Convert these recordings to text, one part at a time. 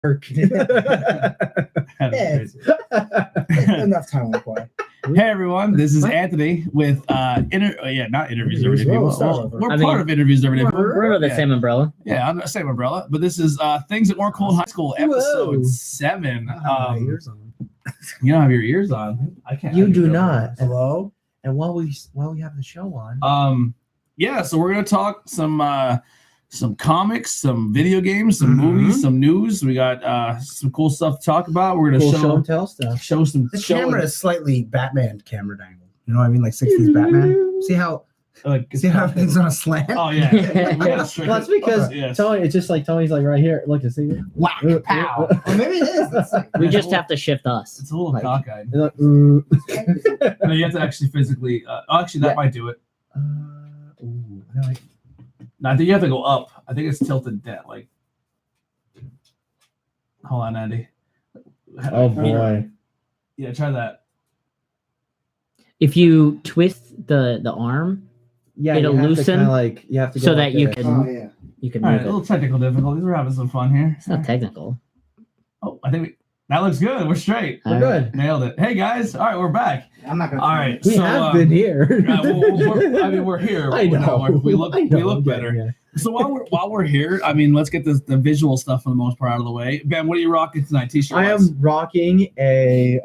Enough time to play. Hey everyone, this is Anthony with not interviews every day. We're part of interviews every day. We're under the same umbrella. Yeah, under the same umbrella. But this is things that weren't cool in high school, episode 7. You don't have your ears on. I can't. You do not. Hello. And while we have the show on, so we're gonna talk some comics, some video games, some movies, some news. We got some cool stuff to talk about. We're gonna show and tell stuff. Show some. The camera is slightly Batman camera angle. You know what I mean, like 60s Batman. See how everything's on a slant? Oh yeah. Well, that's because Tony. It's just like Tony's like right here. Look, see it. Whack, pow. Or maybe it is. We just have to shift us. It's a little cockeyed. Like, No, you have to actually physically. That might do it. No, I think you have to go up. I think it's tilted down. Like, hold on, Andy. Oh boy. Yeah, try that. If you twist the arm, it'll loosen. You have to go so that you can. Oh yeah. You can All move right, a it. little technical difficulties. We're having some fun here. It's not technical. Oh, I think that looks good. We're straight. We're good. Nailed it. Hey guys. All right, we're back. I'm not gonna. All right. We have been here. We're here. I know. We look better. Yeah. So while we're here, I mean, let's get the visual stuff for the most part out of the way. Ben, what are you rocking tonight? T-shirt. I am rocking a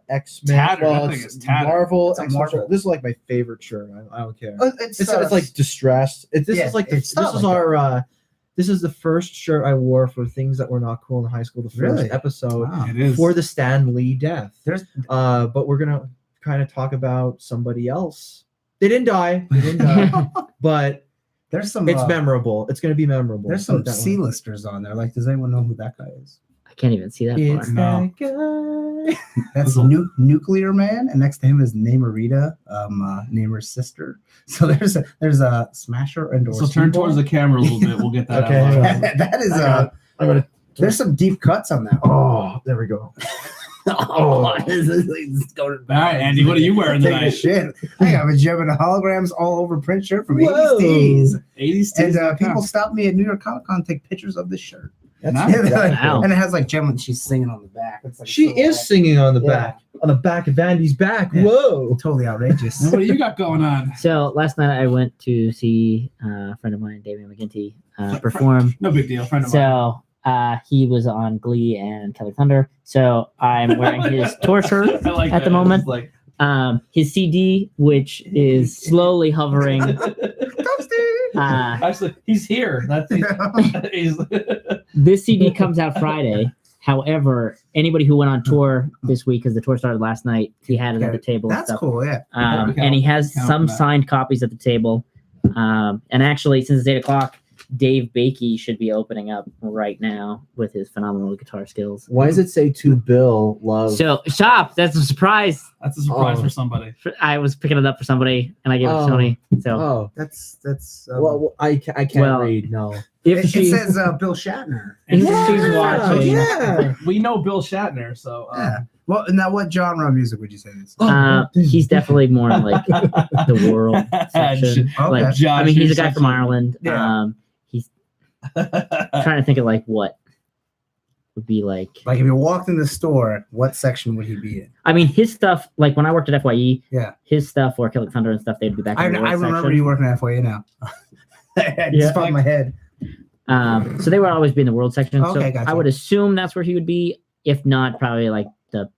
X-Men. Tattered. That thing is tattered. Marvel. It's a X-Men Marvel. shirt. This is like my favorite shirt. I don't care. It's like distressed. This is the first shirt I wore for things that were not cool in high school. The first episode It is. for the Stan Lee death. But we're gonna kind of talk about somebody else. They didn't die, but there's some. It's memorable. It's gonna be memorable. There's some C-listers on there. Like, does anyone know who that guy is? I can't even see that far. It's No. that guy. That's Nuclear Man, and next to him is Namorita, Namor's sister. So there's a Smasher endorsement. So turn towards the camera a little bit. We'll get that Okay. out. That is I'm gonna. There's some deep cuts on that. Oh, there we go. This is going All right, Andy, what are you wearing Taking a tonight? shit. I got a Gemini holograms all over print shirt from Whoa. 80s tees. 80s tees. And people stop me at New York Comic Con, take pictures of this shirt. Nice. Wow. And it has like Gemma, she's singing on the back. It's like She so is singing on the Yeah. back of Andy's back. Yeah. Whoa. totally outrageous. What do you got going on? So last night I went to see a friend of mine, Damian McGinty, perform. No big deal, friend of mine. So he was on Glee and Kelly Thunder. So I'm wearing his tour shirt I like at the that. moment. It's like, his CD, which is slowly hovering. actually, he's here. He's This CD comes out Friday. However, anybody who went on tour this week, because the tour started last night, he had it at the table. That's and stuff. cool, yeah. And he has some signed copies at the table. And actually, since it's 8 o'clock, Dave Bakey should be opening up right now with his phenomenal guitar skills. Why does it say to Bill Love? So, shop, that's a surprise. That's a surprise Oh. for somebody. I was picking it up for somebody, and I gave it to Tony. So, Oh, That's well, I can't Well, read. No. if it she, says Bill Shatner. if Yeah. she's watching, Yeah. We know Bill Shatner, so Yeah. Well, now what genre of music would you say this? he's definitely more in like the world section. Okay. Like, Josh, I mean, he's a you're guy from such a- Ireland. Yeah. He's trying to think of like what would be like. Like if you walked in the store, what section would he be in? I mean, his stuff. Like when I worked at FYE, Yeah. his stuff or Killing Thunder and stuff, they'd be back I in the world remember section. you working at FYA now. I just popped my head. So they would always be in the world section. Okay, So gotcha. I would assume that's where he would be. If not, probably like the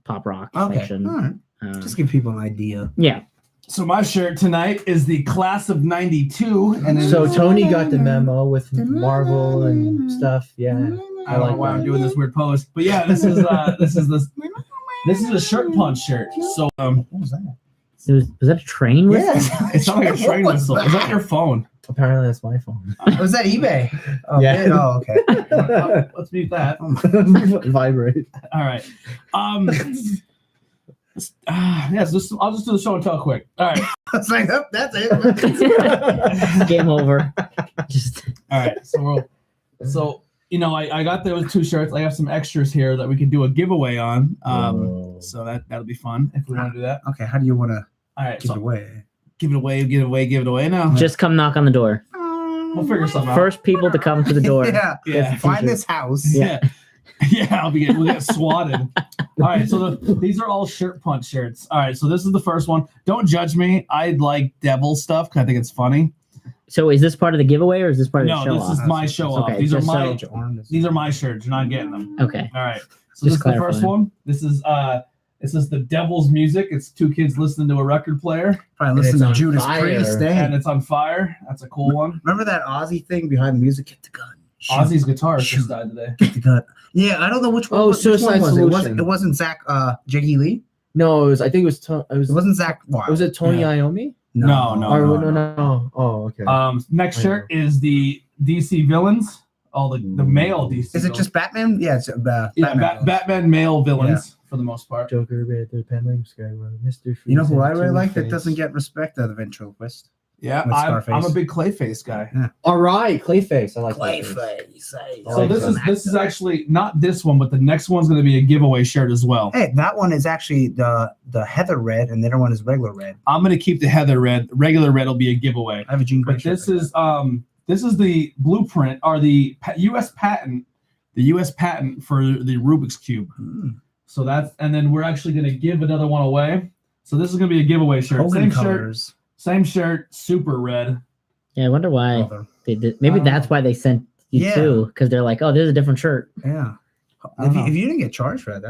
pop rock Okay. section. All right. Just give people an idea. Yeah. So my shirt tonight is the class of '92, and it So is- Tony got the memo with Marvel and stuff. Yeah. I don't know why I'm doing this weird pose, but yeah, this is a shirt punch shirt. So What was that? So was that a train whistle? Yes. it's not like a train What was whistle. Is that your phone? Apparently that's my phone. Was that eBay? Oh, Yeah. man. Oh, okay. Let's mute that. Vibrate. All right. Yes. I'll just do the show and tell quick. All right. It's like, oh, that's it. Game over. Just All right. So I got those 2 shirts. I have some extras here that we can do a giveaway on. So that'll be fun if we want to do that. Okay, how do you want to All right. give So it away? give it away now. just come knock on the door. We'll figure something out. First people to come to the door. Yeah. Yeah. Find this house. Yeah. Yeah, we'll get swatted. All right, so these are all shirt punch shirts. All right, so this is the first one. Don't judge me. I like devil stuff because I think it's funny. So is this part of the giveaway or is this part of the No, show this off? is my show off. Okay, These are just my so- these are my shirts. You're not getting them. Okay. All right. So Just this is the first clarifying. one. This is the devil's music. It's two kids listening to a record player, Probably And listen it's to on Judas fire. Priest. and it's on fire. That's a cool one. Remember that Ozzy thing behind the music? Get the gun. Shoot. Ozzy's guitarist Shoot. just died today. Get the gun. Yeah, I don't know which one. Oh, which one Suicide was it? Solution. It wasn't Zach Jiggy Lee. No, it was. I think it was. It wasn't Zach. Wow. Was it Tony Yeah. Iommi? No. No. Oh, okay. Next I shirt is the DC villains. All the male DC. Is it villains. just Batman? Yeah, it's yeah Batman. Batman male villains for the most part? Joker, Red, Penguin, Skyward, Mr. Freeze. You know who I and really like that Two-Face. doesn't get respect? The ventriloquist. Yeah, With I'm Scarface. a big Clayface guy. All right, Clayface. I like Clayface. So like this is actually not this one, but the next one's going to be a giveaway shirt as well. Hey, that one is actually the heather red, and the other one is regular red. I'm going to keep the heather red. Regular red will be a giveaway. I have a Jean Grey But shirt this like is this is the blueprint or the U.S. patent, for the Rubik's cube. that. So that's, and then we're actually going to give another one away. So this is going to be a giveaway shirt. Hogan Same colors. same shirt, super red. Yeah, I wonder why Color. they did. Maybe that's why they sent you Yeah. two, because they're like, oh, there's a different shirt. Yeah. I don't know. If you didn't get charged for that,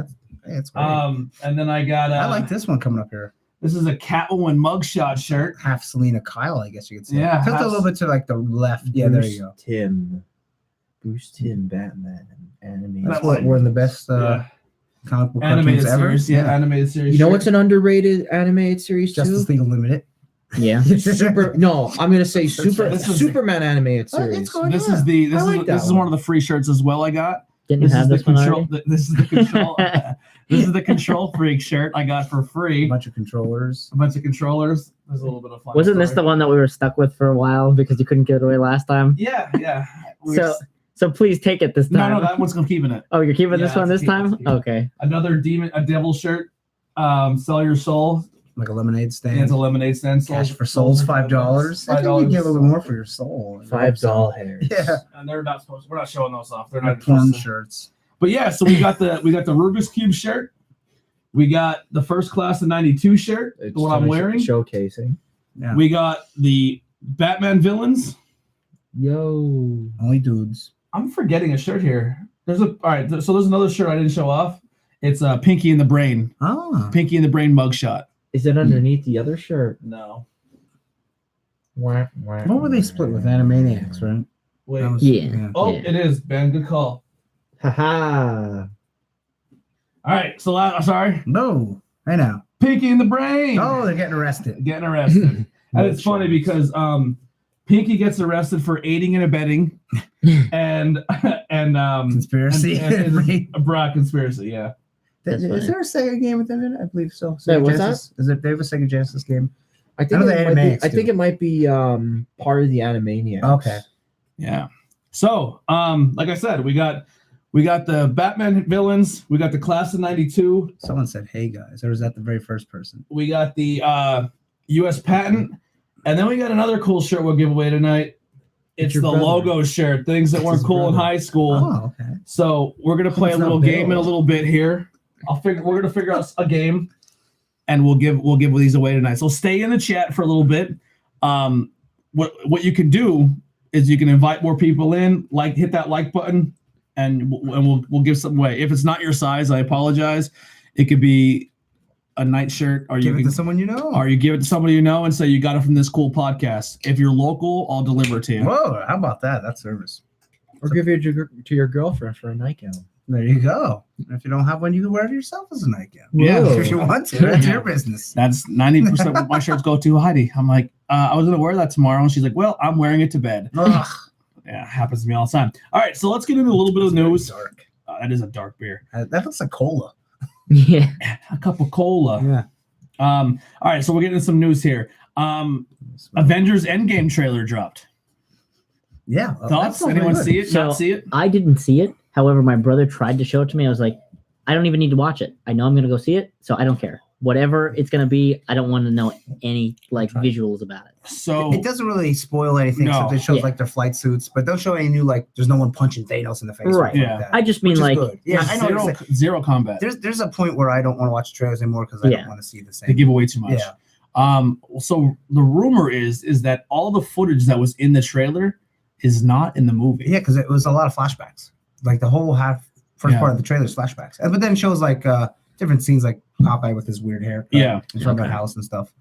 that's great. And then I got I like this one coming up here. This is a Catwoman mugshot shirt. Half Selena Kyle, I guess you could say. Yeah, Tilt a little bit to like the left. Yeah, there you go. Bruce Timm, Batman, animated. That's what one of the best Yeah. comic book Animated cartoons ever. series, yeah, animated series. You know shirt. what's an underrated animated series Justice too? League Unlimited. Yeah. Super. No, I'm gonna say This is- Superman animated Oh, it's series. going- This yeah, is the I this like is that this is one of the free shirts as well. I got. Didn't you This is have the this one control. already? This is the control. This is the control freak shirt I got for A free. bunch of controllers. A bunch of controllers. There's a little bit of fun. Wasn't this the story. one that we were stuck with for a while because you couldn't give it away last time? Yeah. We were So please take it this time. no, that one's keeping it. Oh, you're keeping Yeah, this one that's this a keep, time? that's a keep. Okay. Another a devil shirt. Sell your soul. Like a lemonade stand. And it's a lemonade stand. Cash for souls, $5. I think you get a little bit more for your soul. $5 hairs. Yeah. And they're not supposed. We're not showing those off. They're not Like plum supposed to. shirts. But yeah, so we got the Rubik's Cube shirt. We got the First Class of '92 shirt, It's the one I'm kinda wearing. Showcasing. Yeah. We got the Batman villains. Yo. Only dudes. I'm forgetting a shirt here. All right. So there's another shirt I didn't show off. It's Pinky in the Brain. Oh. Pinky in the Brain mugshot. Is it underneath the other shirt? No. What were they split with? Animaniacs, right? Wait. That was- Yeah. Oh, Yeah. it is, Ben. Good call. Haha. All right. So sorry. No. I know. Pinky in the Brain. Oh, they're getting arrested. Getting arrested. And it's funny because Pinky gets arrested for aiding and abetting and Conspiracy. and a broad conspiracy. Yeah. That's Is there a Sega game with them in it? I believe so. Wait, Sega what's Genesis? Is it? They have a Sega Genesis game. I think I know it the might be, Animaniacs I think do. it might be part of the Animaniacs. Okay. Yeah. So, like I said, we got the Batman villains. We got the Class of '92. Someone said, "Hey guys," or was that the very first person? We got the U.S. patent, and then we got another cool shirt we'll give away tonight. It's your the brother. logo shirt. Things that It's weren't his cool in brother. high school. Oh, okay. So we're gonna play a It's not little game in a Bill. little bit here. We're gonna figure out a game, and we'll give these away tonight. So stay in the chat for a little bit. What you can do is you can invite more people in. Hit that like button, and we'll give something away. If it's not your size, I apologize. It could be a night shirt, or Give you it can, to someone you know. or you give it to somebody you know and say you got it from this cool podcast. If you're local, I'll deliver it to you. Whoa! How about that? That's service. Or give it to your girlfriend for a nightgown. There you go. If you don't have one, you can wear it yourself as a nightgown. Yeah. Whoa. If you want to, that's your business. That's 90% what my shirts go to Heidi. I'm like, I was going to wear that tomorrow. And she's like, well, I'm wearing it to bed. Ugh. Yeah, happens to me all the time. All right, so let's get into a little bit of news. Dark. That is a dark beer. That looks like cola. Yeah. A cup of cola. Yeah. All right, so we're getting into some news here. Avengers Endgame trailer dropped. Yeah. Thoughts? Anyone see it? So- Not see it? I didn't see it. However, my brother tried to show it to me. I was like, I don't even need to watch it. I know I'm going to go see it, so I don't care. whatever it's gonna be, I don't want to know any like Right. visuals about it. So It doesn't really spoil anything No. except it shows Yeah. like their flight suits, but don't show any new like there's no one punching Thanos in the face. or Right. anything Yeah. like that, I just mean which is like good. Yeah, I know. zero, what you're saying. zero combat. There's a point where I don't want to watch trailers anymore because I Yeah. don't want to see the They same. give away too much. Yeah. So the rumor is that all the footage that was in the trailer is not in the movie. Yeah, because it was a lot of flashbacks. Like the whole first Yeah. part of the trailer is flashbacks, but then it shows like different scenes, like Hawkeye with his weird hair. Yeah. in front of Okay. the house and stuff.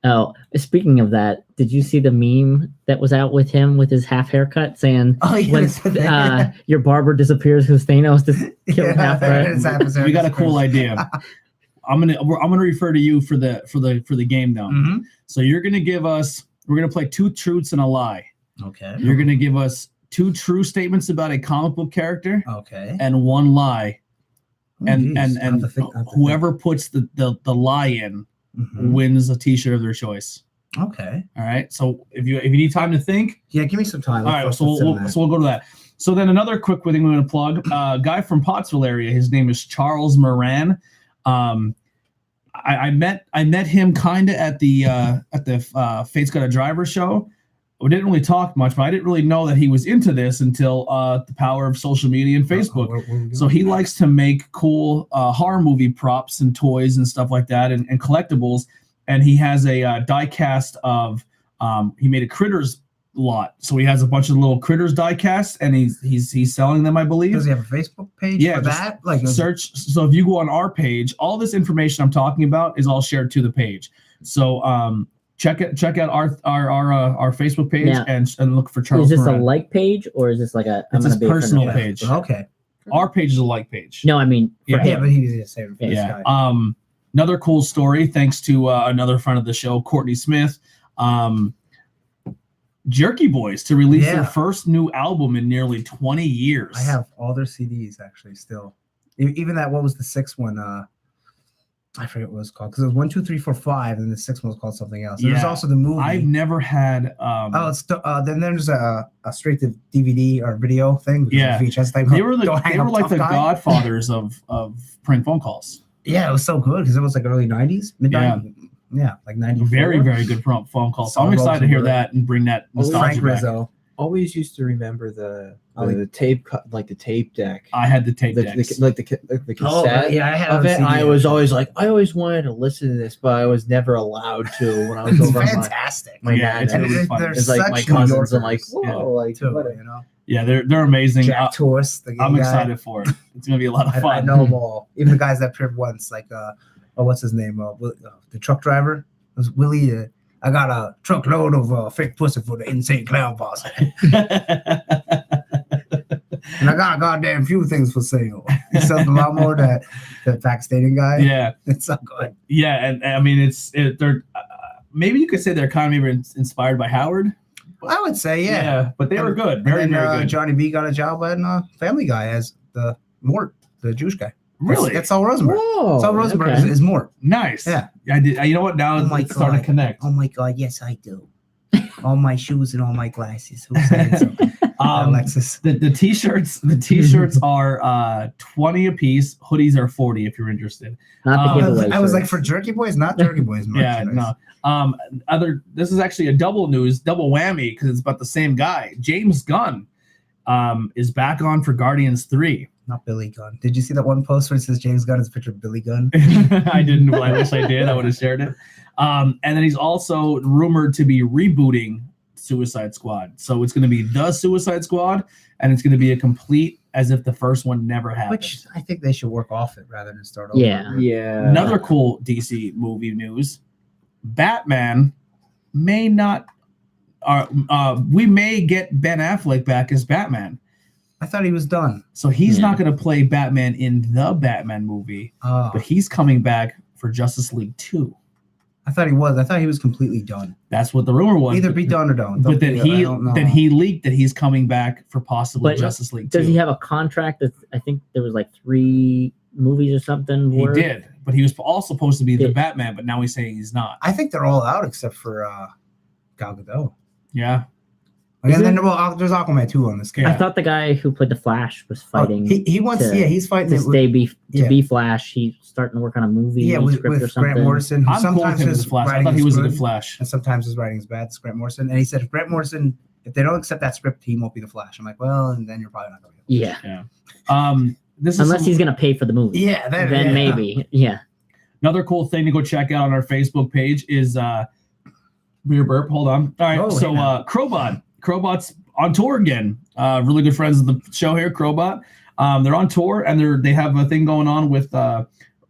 Oh, speaking of that, did you see the meme that was out with him with his half haircut saying Oh when your barber disappears because Thanos just killed half right? We got a cool idea. I'm gonna refer to you for the game now. Hmm. So you're gonna give us. We're gonna play 2 truths and a lie. Okay. You're gonna give us 2 true statements about a comic book character Okay. and 1 lie. Oh, And geez. and I have and to think- I have to whoever puts the lie in think. Mhm. wins a T-shirt of their choice. Okay. All right. So if you need time to think, Yeah, give me some time. all right. Let's So sit on we'll that. go to that. So then another quick thing we're going to plug. Guy from Pottsville area. His name is Charles Moran. I met him kind of at the Fate's Got a Driver show. We didn't really talk much, but I didn't really know that he was into this until the power of social media and Facebook. Where we So he likes to make cool horror movie props and toys and stuff like that, and collectibles. And he has a die cast of he made a Critters lot. So he has a bunch of little Critters die casts, and he's selling them, I believe. Does he have a Facebook page Yeah, for just that? Like Search. So if you go on our page, all this information I'm talking about is all shared to the page. So check out our Facebook page Now, and look for Charles. Is this Moran. a like page or is this like a? It's his gonna be a friend of personal yours? page. Okay. Our page is a like page. No, I mean for Yeah. Yeah, him. but he's the same. Yeah. This Yeah. guy. Another cool story, thanks to another friend of the show, Courtney Smith. Jerky Boys to release their Yeah. first new album in nearly 20 years. I have all their CDs actually still. Even that. What was the 6th one? I forget what it was called because it was 1, 2, 3, 4, 5, and the 6th one was called something else. There's Yeah. also the movie. I've never had. Then there's a straight to DVD or video thing. which is a Yeah. VHS type. They were Don't hang up, like tough the guy. godfathers of prank phone calls. Yeah, it was so good because it was like early 90s, mid 90s. Yeah, like 94. Very, very good phone calls. So I'm Solid excited to hear Rosenberg. that and bring that nostalgia Frank back. Rizzo. Always used to remember the like- tape like the tape deck. I had the tape the, decks. the cassette Oh, yeah, I had of on it. CD, I was actually. always like, I always wanted to listen to this, but I was never allowed to when I was It's over on fantastic. my Yeah, dad. it's And really fun. they're It's like my such New cousins. I'm like, Yorkers, whoa, like too, what a- you know. Yeah, they're amazing. Jack Torst, the I'm guy. excited for it. It's gonna be a lot of I fun. know them all. Even the guys that appeared once, like what's his name? The truck driver. It was Willie. I got a truckload of fake pussy for the insane clown boss, and I got a goddamn few things for sale. He sells a lot more that Pac Stadium guy. Yeah, It's so good. yeah, and I mean they're maybe you could say they're kind of even inspired by Howard. I would say, yeah. But they were good, very and then, very good. Johnny B got a job at Family Guy as the Mort, the Jewish guy. Really, That's Saul Rosenberg. Whoa, Saul Rosenberg okay. is Mort. nice. Yeah. I did. You know what? Now Oh my it's starting to God. connect. Oh my God, yes, I do. All my shoes and all my glasses. Who said so? Alexis. The t-shirts are 20 a piece. Hoodies are 40 if you're interested. Not the I giveaway. I was like, shirts. for Jerky Boys, not Jerky Boys. Yeah, merchandise. no. This is actually a double whammy because it's about the same guy. James Gunn is back on for Guardians 3. Not Billy Gunn. Did you see that one post where it says James Gunn is a picture of Billy Gunn? I didn't, but I wish I did. I would have shared it. And then he's also rumored to be rebooting Suicide Squad. So it's going to be the Suicide Squad, and it's going to be a complete as if the first one never happened. Which I think they should work off it rather than start over. Yeah. Yeah. Another cool DC movie news: Batman may not. We may get Ben Affleck back as Batman. I thought he was done. So he's Yeah. not going to play Batman in the Batman movie, Oh, but he's coming back for Justice League 2. I thought he was. I thought he was completely done. That's what the rumor was. Either be done or don't. But then I don't know. he leaked that he's coming back for possibly But Justice League 2. Does he have a contract that I think there was like 3 movies or something? He worth? did, but he was also supposed to be the Did- Batman, but now he's saying he's not. I think they're all out except for Gal Gadot. Yeah. And then there's Aquaman 2 on this game. I thought the guy who played the Flash was fighting. He wants, he's fighting to be Flash. He's starting to work on a movie with or something. Grant Morrison. I'm sometimes cool with his Flash. I thought he was a good Flash. And sometimes his writing is bad. It's Grant Morrison. And he said, if Grant Morrison, if they don't accept that script, he won't be the Flash. I'm like, well, and then you're probably not going to be the Flash. Yeah. Unless he's going to pay for the movie. Yeah. Then maybe. Yeah. Another cool thing to go check out on our Facebook page is Beer Burp. Hold on. All right. Crowbot's on tour again. Really good friends of the show here, Crowbot. They're on tour and they have a thing going on with I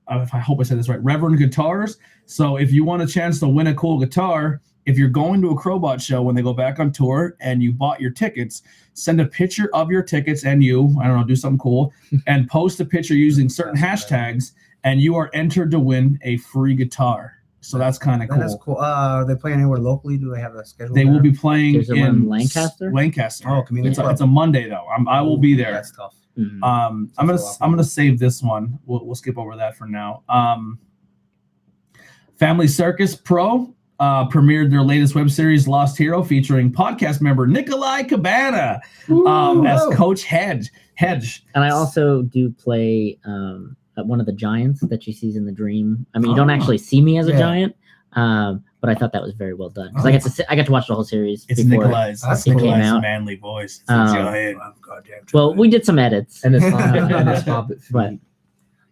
hope I said this right, Reverend Guitars. So if you want a chance to win a cool guitar, if you're going to a Crowbot show when they go back on tour and you bought your tickets, send a picture of your tickets and do something cool and post a picture using certain hashtags and you are entered to win a free guitar. So that's kind of cool. That's cool. Are they playing anywhere locally? Do they have a schedule? They will be playing in Lancaster. Oh, community. It's a Monday though. I will be there. That's tough. Mm-hmm. I'm gonna save this one. We'll skip over that for now. Family Circus Pro premiered their latest web series Lost Hero, featuring podcast member Nikolai Cabana as Coach Hedge. And I also do play one of the giants that she sees in the dream. I mean, you don't actually see me as a giant, but I thought that was very well done because I got to watch the whole series. It's before Nikolai's manly voice. Well, we did some edits, and it's Hobbit. But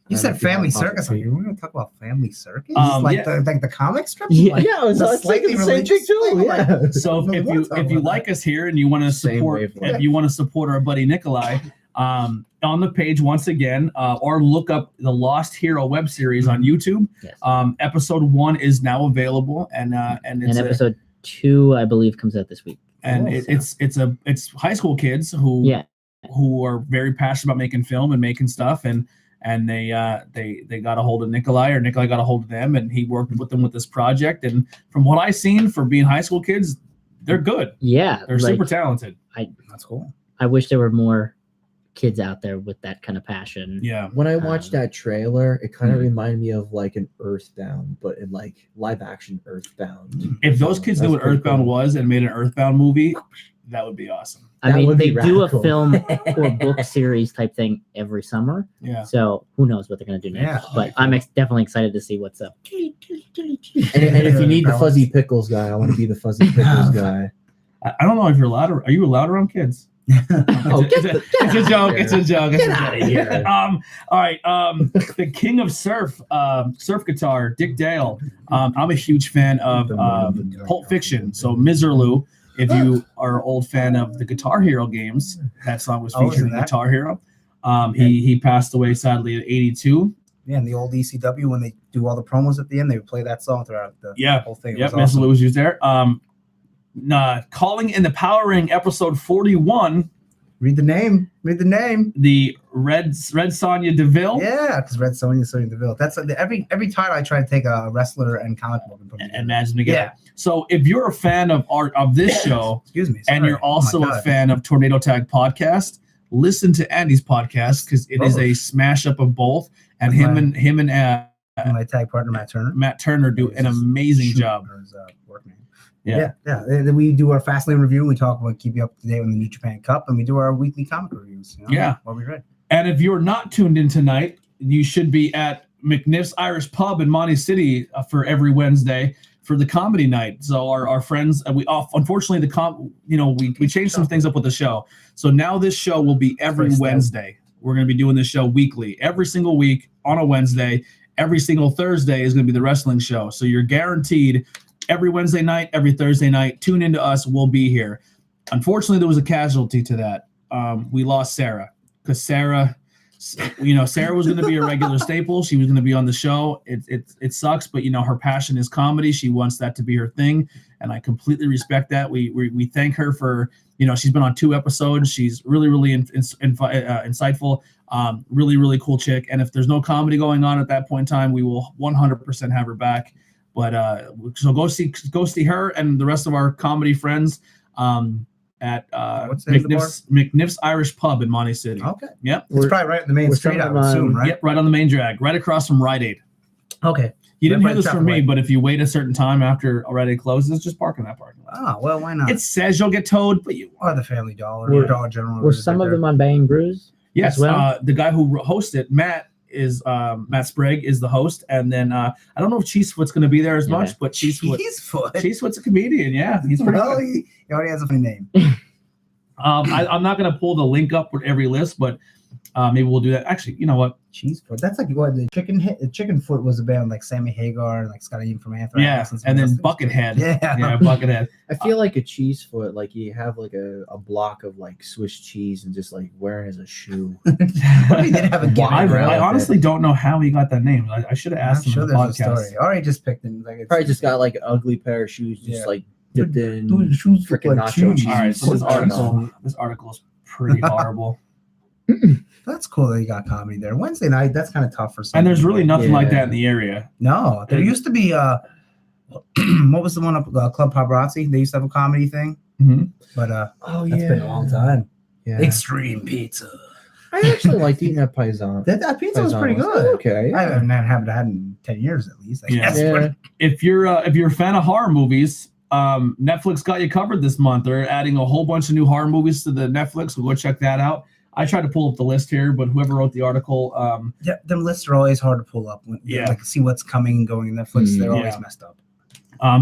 you said Family Circus. We're going to talk about Family Circus, like the comic strip. Yeah, I was thinking the same thing too. Yeah. So if you like us here and you want to support our buddy Nikolai. On the page once again, or look up the Lost Hero web series on YouTube. Yes. Episode 1 is now available, and episode 2, I believe, comes out this week. And it's high school kids who are very passionate about making film and making stuff, and they got a hold of Nikolai, or Nikolai got a hold of them, and he worked with them with this project. And from what I've seen, for being high school kids, they're good. Yeah, they're super talented. That's cool. I wish there were more kids out there with that kind of passion. Yeah. When I watched that trailer, it kind of reminded me of like an Earthbound, but in like live action Earthbound. If those kids knew what Earthbound was and made an Earthbound movie, that would be awesome. I mean, they do a film or book series type thing every summer. Yeah. So who knows what they're going to do next? But I'm definitely excited to see what's up. And if you need the Fuzzy Pickles guy, I want to be the Fuzzy Pickles guy. I don't know if you're allowed. Are you allowed around kids? It's a joke. It's a joke. Get out of here. All right. The king of surf guitar, Dick Dale. I'm a huge fan of Pulp Fiction. So Miserlou, if you are an old fan of the Guitar Hero games, that song was featured in Guitar Hero. He passed away sadly at 82. Yeah, and the old ECW, when they do all the promos at the end, they would play that song throughout the whole thing. Yep, Miserlou was used there. Calling in the Power Ring, episode 41. Read the name. The Red Sonja Deville. Yeah, because Red Sonja Deville. That's every time I try to take a wrestler and comic book and put and match them together. Yeah. So if you're a fan of this show, and you're also a fan of Tornado Tag Podcast, listen to Andy's podcast because it is a smash up of both. And him and my tag partner Matt Turner do an amazing job. Yeah. We do our Fastlane review. We talk about keep you up to date on the New Japan Cup, and we do our weekly comic reviews. What we read. And if you're not tuned in tonight, you should be at McNiff's Irish Pub in Monty City for every Wednesday for the comedy night. So our friends, unfortunately we changed some things up with the show. So now this show will be every Wednesday. We're going to be doing this show weekly, every single week on a Wednesday. Every single Thursday is going to be the wrestling show. So you're guaranteed. Every Wednesday night, every Thursday night, tune into us. We'll be here. Unfortunately, there was a casualty to that. We lost Sarah because Sarah was going to be a regular staple. She was going to be on the show. It sucks, but her passion is comedy. She wants that to be her thing, and I completely respect that. We thank her for she's been on 2 episodes. She's really insightful. Really, really cool chick. And if there's no comedy going on at that point in time, we will 100% have her back. But so go see her and the rest of our comedy friends at McNiff's Irish Pub in Monty City. Okay. Yep. It's probably right in the main street, I would assume, right? Yep, right on the main drag, right across from Rite Aid. Okay. You didn't Right hear by this the from me, traffic light. but if you wait a certain time after already it closes, just park in that parking lot. Oh, well, why not? It says you'll get towed, but you or the Family Dollar, Were- or Dollar General. Were is some right of there. them on Bang Brews? yes. well? The guy who hosts it, Matt Sprague is the host, and then I don't know if Cheesefoot's going to be there as much, Okay. but Cheesefoot. Cheesefoot's a comedian. Yeah, he's pretty Well, good. he already has a funny name. I'm not going to pull the link up with every list, but maybe we'll do that. Actually, you know what? Cheesefoot. That's like what the Chicken Foot was a band like Sammy Hagar and like Scotty Ian from Anthrax. Yeah, some and then else. Buckethead. Yeah. Yeah, Buckethead. I feel like a cheese foot, like you have like a block of like Swiss cheese and just like wearing as a shoe. What if he did have a Wow. gimmick, I right? honestly don't know how he got that name. I should have asked I'm him sure in the there's a podcast. story. Already just picked him. Like, Probably just got like an ugly pair of shoes, just Yeah. like dipped in Dude, the shoes look freaking like nacho cheese. cheese. All right, so this I don't article is pretty horrible. That's cool that you got comedy there. Wednesday night, that's kind of tough for some. And there's really people. nothing like Yeah. that in the area. No, there used to be what was the one up Club Paparazzi? They used to have a comedy thing, Mhm. but Oh that's been a long time. Yeah. Extreme Pizza. I actually liked eating at Paisan. That pizza was pretty Paisan good. Okay. I haven't had it in 10 years at least. I Yeah. guess. Yeah. But If you're a fan of horror movies, Netflix got you covered this month. They're adding a whole bunch of new horror movies to the Netflix, so go check that out. I tried to pull up the list here, but whoever wrote the article, them lists are always hard to pull up. When, Yeah. Like see what's coming and going in Netflix. They're always Yeah. messed up.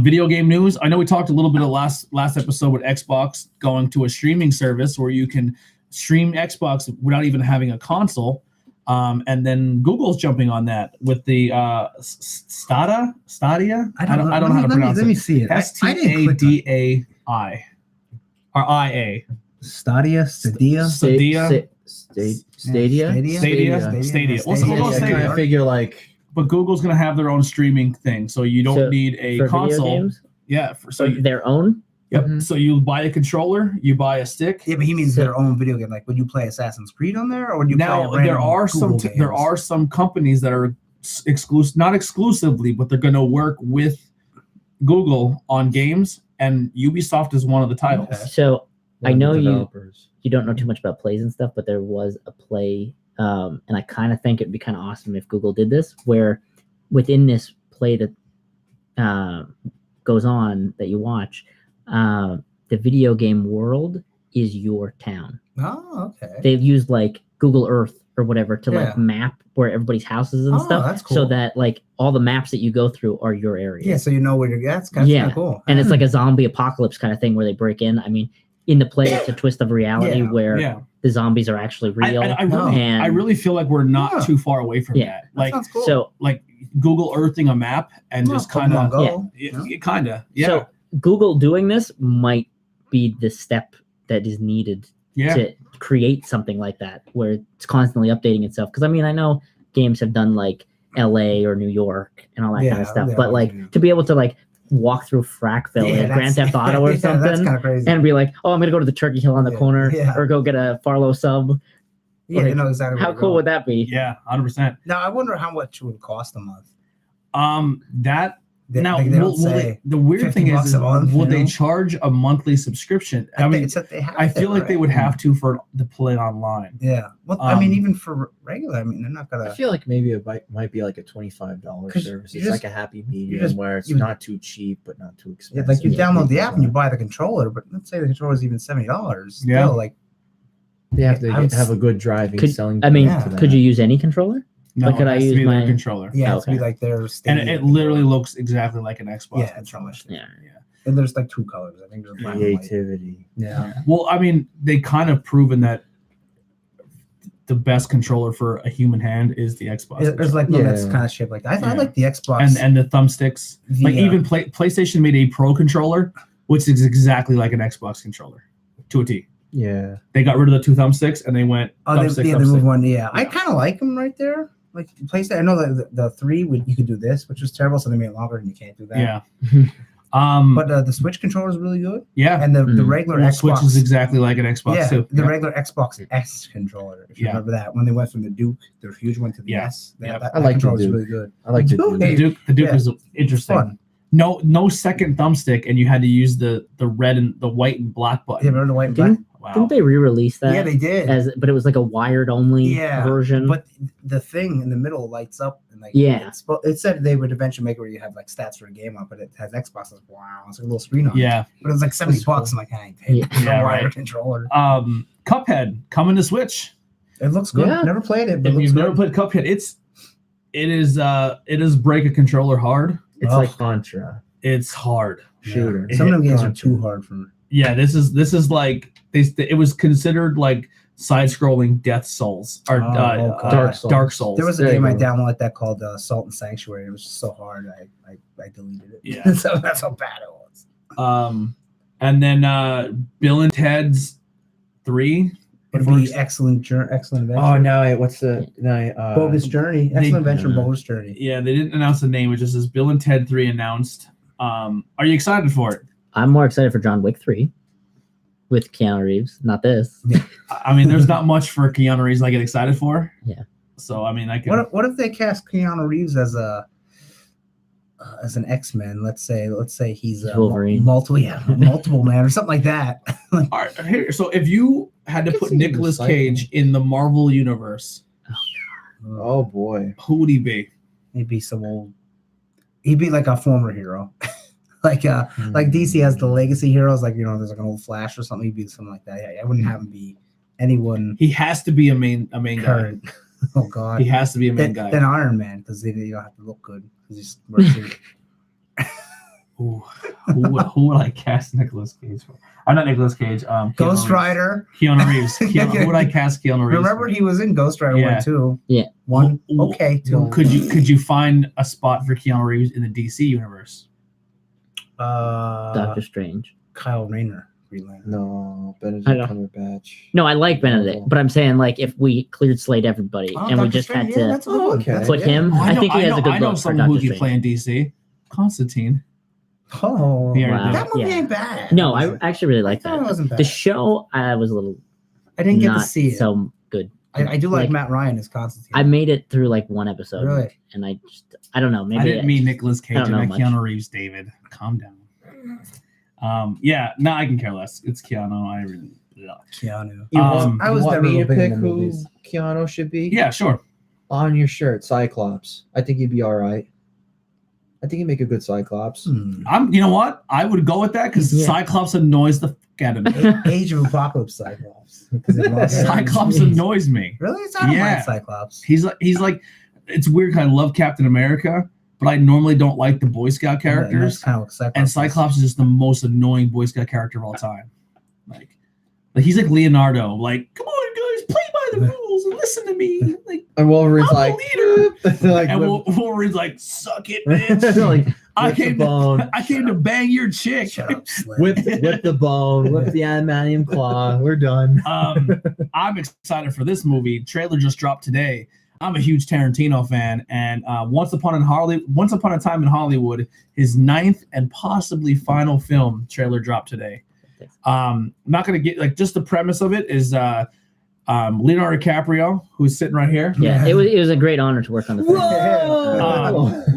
video game news. I know we talked a little bit of last episode with Xbox going to a streaming service where you can stream Xbox without even having a console. And then Google's jumping on that with the Stadia. I don't know how to pronounce Let me it. see it. I didn't click on it. STADAI or IA. Stadia. Stadia. Stadia. Stadia. We'll go I Stadia. kind of figure like But Google's going to have their own streaming thing, so you don't So, need a For console. video games? Yeah, So their own? yep. Mhm. So you buy a contrluler, you buy a stick. Yeah, but he means So- their own video game. Like, would you play Assassin's Creed on there, or would you Now play there are some companies that are exclusive, not exclusively, but they're going to work with Google on games, and Ubisoft is one of the titles. Okay. So I know you developers. don't know too much about plays and stuff, but there was a play, and I kind of think it'd be kind of awesome if Google did this, where within this play that goes on that you watch, the video game world is your town. Oh, okay. They've used like Google Earth or whatever to Yeah. like map where everybody's houses and Oh, stuff, that's so cool. that like all the maps that you go through are your area. Yeah, so you know where you're. That's kind of Yeah. cool. And it's like a zombie apocalypse kind of thing where they break in. I mean, in the play, it's a twist of reality Yeah. where Yeah, the zombies are actually real. I really feel like we're not Yeah. too far away from Yeah. that. That Like sounds cool. So Google Earthing a map and Well, just kind Pokemon of Go, kind of yeah. So Google doing this might be the step that is needed yeah. to create something like that, where it's constantly updating itself. Because I mean, I know games have done like LA or New York and all that kind of stuff, they but always like do. to be able to like walk through Frackville in Grand Theft Auto or That's something, kind of crazy. and be like, oh, I'm gonna go to the Turkey Hill on the Yeah, corner, yeah. or go get a Farlow sub. Yeah, you know exactly. How cool would that be? Yeah, 100%. Now I wonder how much it would cost a month. That They, now they don't say. the weird 50 thing is, bucks a month, will you they know? charge a monthly subscription? I mean, It's that they have I feel to, like they right? would have to for the play online. Yeah. Well, I mean, Um, even for regular, I mean, they're not I gonna. feel like maybe it might be like a $25 'Cause service. you It's just- like a happy medium just- where it's you- not too cheap but not too Yeah, expensive. like you download the app and you People buy the controller, but let's say the controller is even $70. Yeah. Still, like They have to I would have a good driving Could- selling. I mean, Yeah. point to could that. you use any controller? No, Like, could it I has to use be their my- controller? yeah, it's Okay. be like their. And Stadia it literally looks exactly like an Xbox Yeah, it's controller. almost. Yeah. And there's like two colors. I think there's black and white. creativity? Yeah. Well, I mean, they kind of proven that the best controller for a human hand is the Xbox. There's like one that's Yeah. kind of shaped like that. I Yeah. like the Xbox. and the thumbsticks. Like Yeah. even PlayStation made a Pro controller, which is exactly like an Xbox controller to a T. Yeah. They got rid of the two thumbsticks and they went thumbstick, they thumbstick. moved one. Yeah, I Yeah. kind of like them right there. Like PlayStation, I know that the 3 you could do this, which was terrible, so they made it longer and you can't do that. Yeah. But But the Switch controller is really good, yeah, and the Mm. regular the Xbox Switch is exactly like an Xbox yeah, too. the Yeah. regular Xbox S controller. If you Yeah. remember that when they went from the Duke, their huge went to the Yeah. S. Yeah. That I like the controller is Duke. really good. I like to Dude, do The that. Duke Yeah. is interesting. Fun. no second thumbstick, and you had to use the red and the white and black Yeah, button. remember the white and black? Wow. Didn't they re-release that? Yeah, they did. But it was like a wired only version. But the thing in the middle lights up and like it said they would eventually make it where you have like stats for a game up, but it has Xbox. Like, wow, it's like a little screen on it. Yeah, but it was like $70. Cool. I'm like, I ain't paying for a wired controller. Cuphead coming to Switch. It looks good. Yeah. Never played it, but If it you've looks never played Cuphead, it is break a controller hard. It's like Contra It's hard. shooter. Some of them games are Contra. too hard for me. Yeah, this is like it was considered like side-scrolling Death Souls or God. Dark Souls. There was a There game you I go. downloaded that called Salt and Sanctuary. It was just so hard, I deleted it. Yeah. So that's how bad it was. And then Bill and Ted's 3. It'd be excellent adventure. Oh no! What's the Bogus Journey? Excellent adventure, Bogus Journey. Yeah, they didn't announce the name. It just says Bill and Ted 3 announced. Are you excited for it? I'm more excited for John Wick 3 with Keanu Reeves. Not this. I mean, there's not much for Keanu Reeves I get excited for. Yeah. So I mean, I can. What if they cast Keanu Reeves as an X-Men? Let's say he's Wolverine. multiple man or something like that. All right, here. So if you had to I could put see him Nicolas recycling. Cage in the Marvel universe, Oh boy! who would he be? He'd be some old. He'd be like a former hero, like DC has the legacy heroes. Like there's like an old Flash or something. He'd be something like that. Yeah, I wouldn't have him be anyone He has to be a main guy. current. Oh God, He has to be a main guy. Then Iron Man because they don't have to look good because he's mercy. Who would I cast Nicolas Cage for? I'm not Nicolas Cage. Ghost Reeves. Rider. Keanu Reeves. Who would I cast Keanu Reeves? Remember he was in Ghost Rider Yeah. 1 too. Yeah. 1. Well, Okay. 2. Could you find a spot for Keanu Reeves in the DC universe? Doctor Strange. Kyle Rayner. Green Lantern. No, I Benedict know. Cumberbatch. No, I like Benedict, but I'm saying like if we cleared slate everybody and we Dr. just Strange, had to that's a good one. okay. That's- put yeah. him, I think he has a good I know look for someone who Doctor can play in DC. Constantine. Oh, He already Wow. did. that movie Yeah. ain't bad. No, I actually really like thought it that. wasn't bad. The show I was a little I didn't get to not see it. so good. I do like like, Matt Ryan as Constantine. I made it through like one episode, Really? and I don't know. Maybe I didn't mean Nicolas Cage. I I don't know meant much. Keanu Reeves. David, calm down. I can care less. It's Keanu. I really. Keanu. You want, I was you want never me to big pick into who movies. Keanu should be? Yeah, sure. On your shirt, Cyclops. I think he'd be all right. I think he'd make a good Cyclops. You know what? I would go with that because Yeah. Cyclops annoys the fuck out of me. Age of Apocalypse Cyclops. Because it lost hair. Cyclops annoys me. Really? I don't Yeah. like Cyclops. He's like, it's weird. 'Cause I love Captain America, but I normally don't like the Boy Scout characters. Kind of like Cyclops. And Cyclops is just the most annoying Boy Scout character of all time. Like he's like Leonardo. Like, come on, guys, play by the rules and listen to me. Like, And Wolverine's I'm like, the leader. like And whip- Wolverine's like, suck it, bitch. like, I whip the came bone. I came to bang your chick. Shut up, Slim. whip the bone, whip the adamantium claw. We're done. I'm excited for this movie. Trailer just dropped today. I'm a huge Tarantino fan, and Once Upon a Time in Hollywood, his 9th and possibly final film trailer dropped today. I'm not gonna get like just the premise of it is Leonardo DiCaprio, who's sitting right here. Yeah, it was a great honor to work on the film.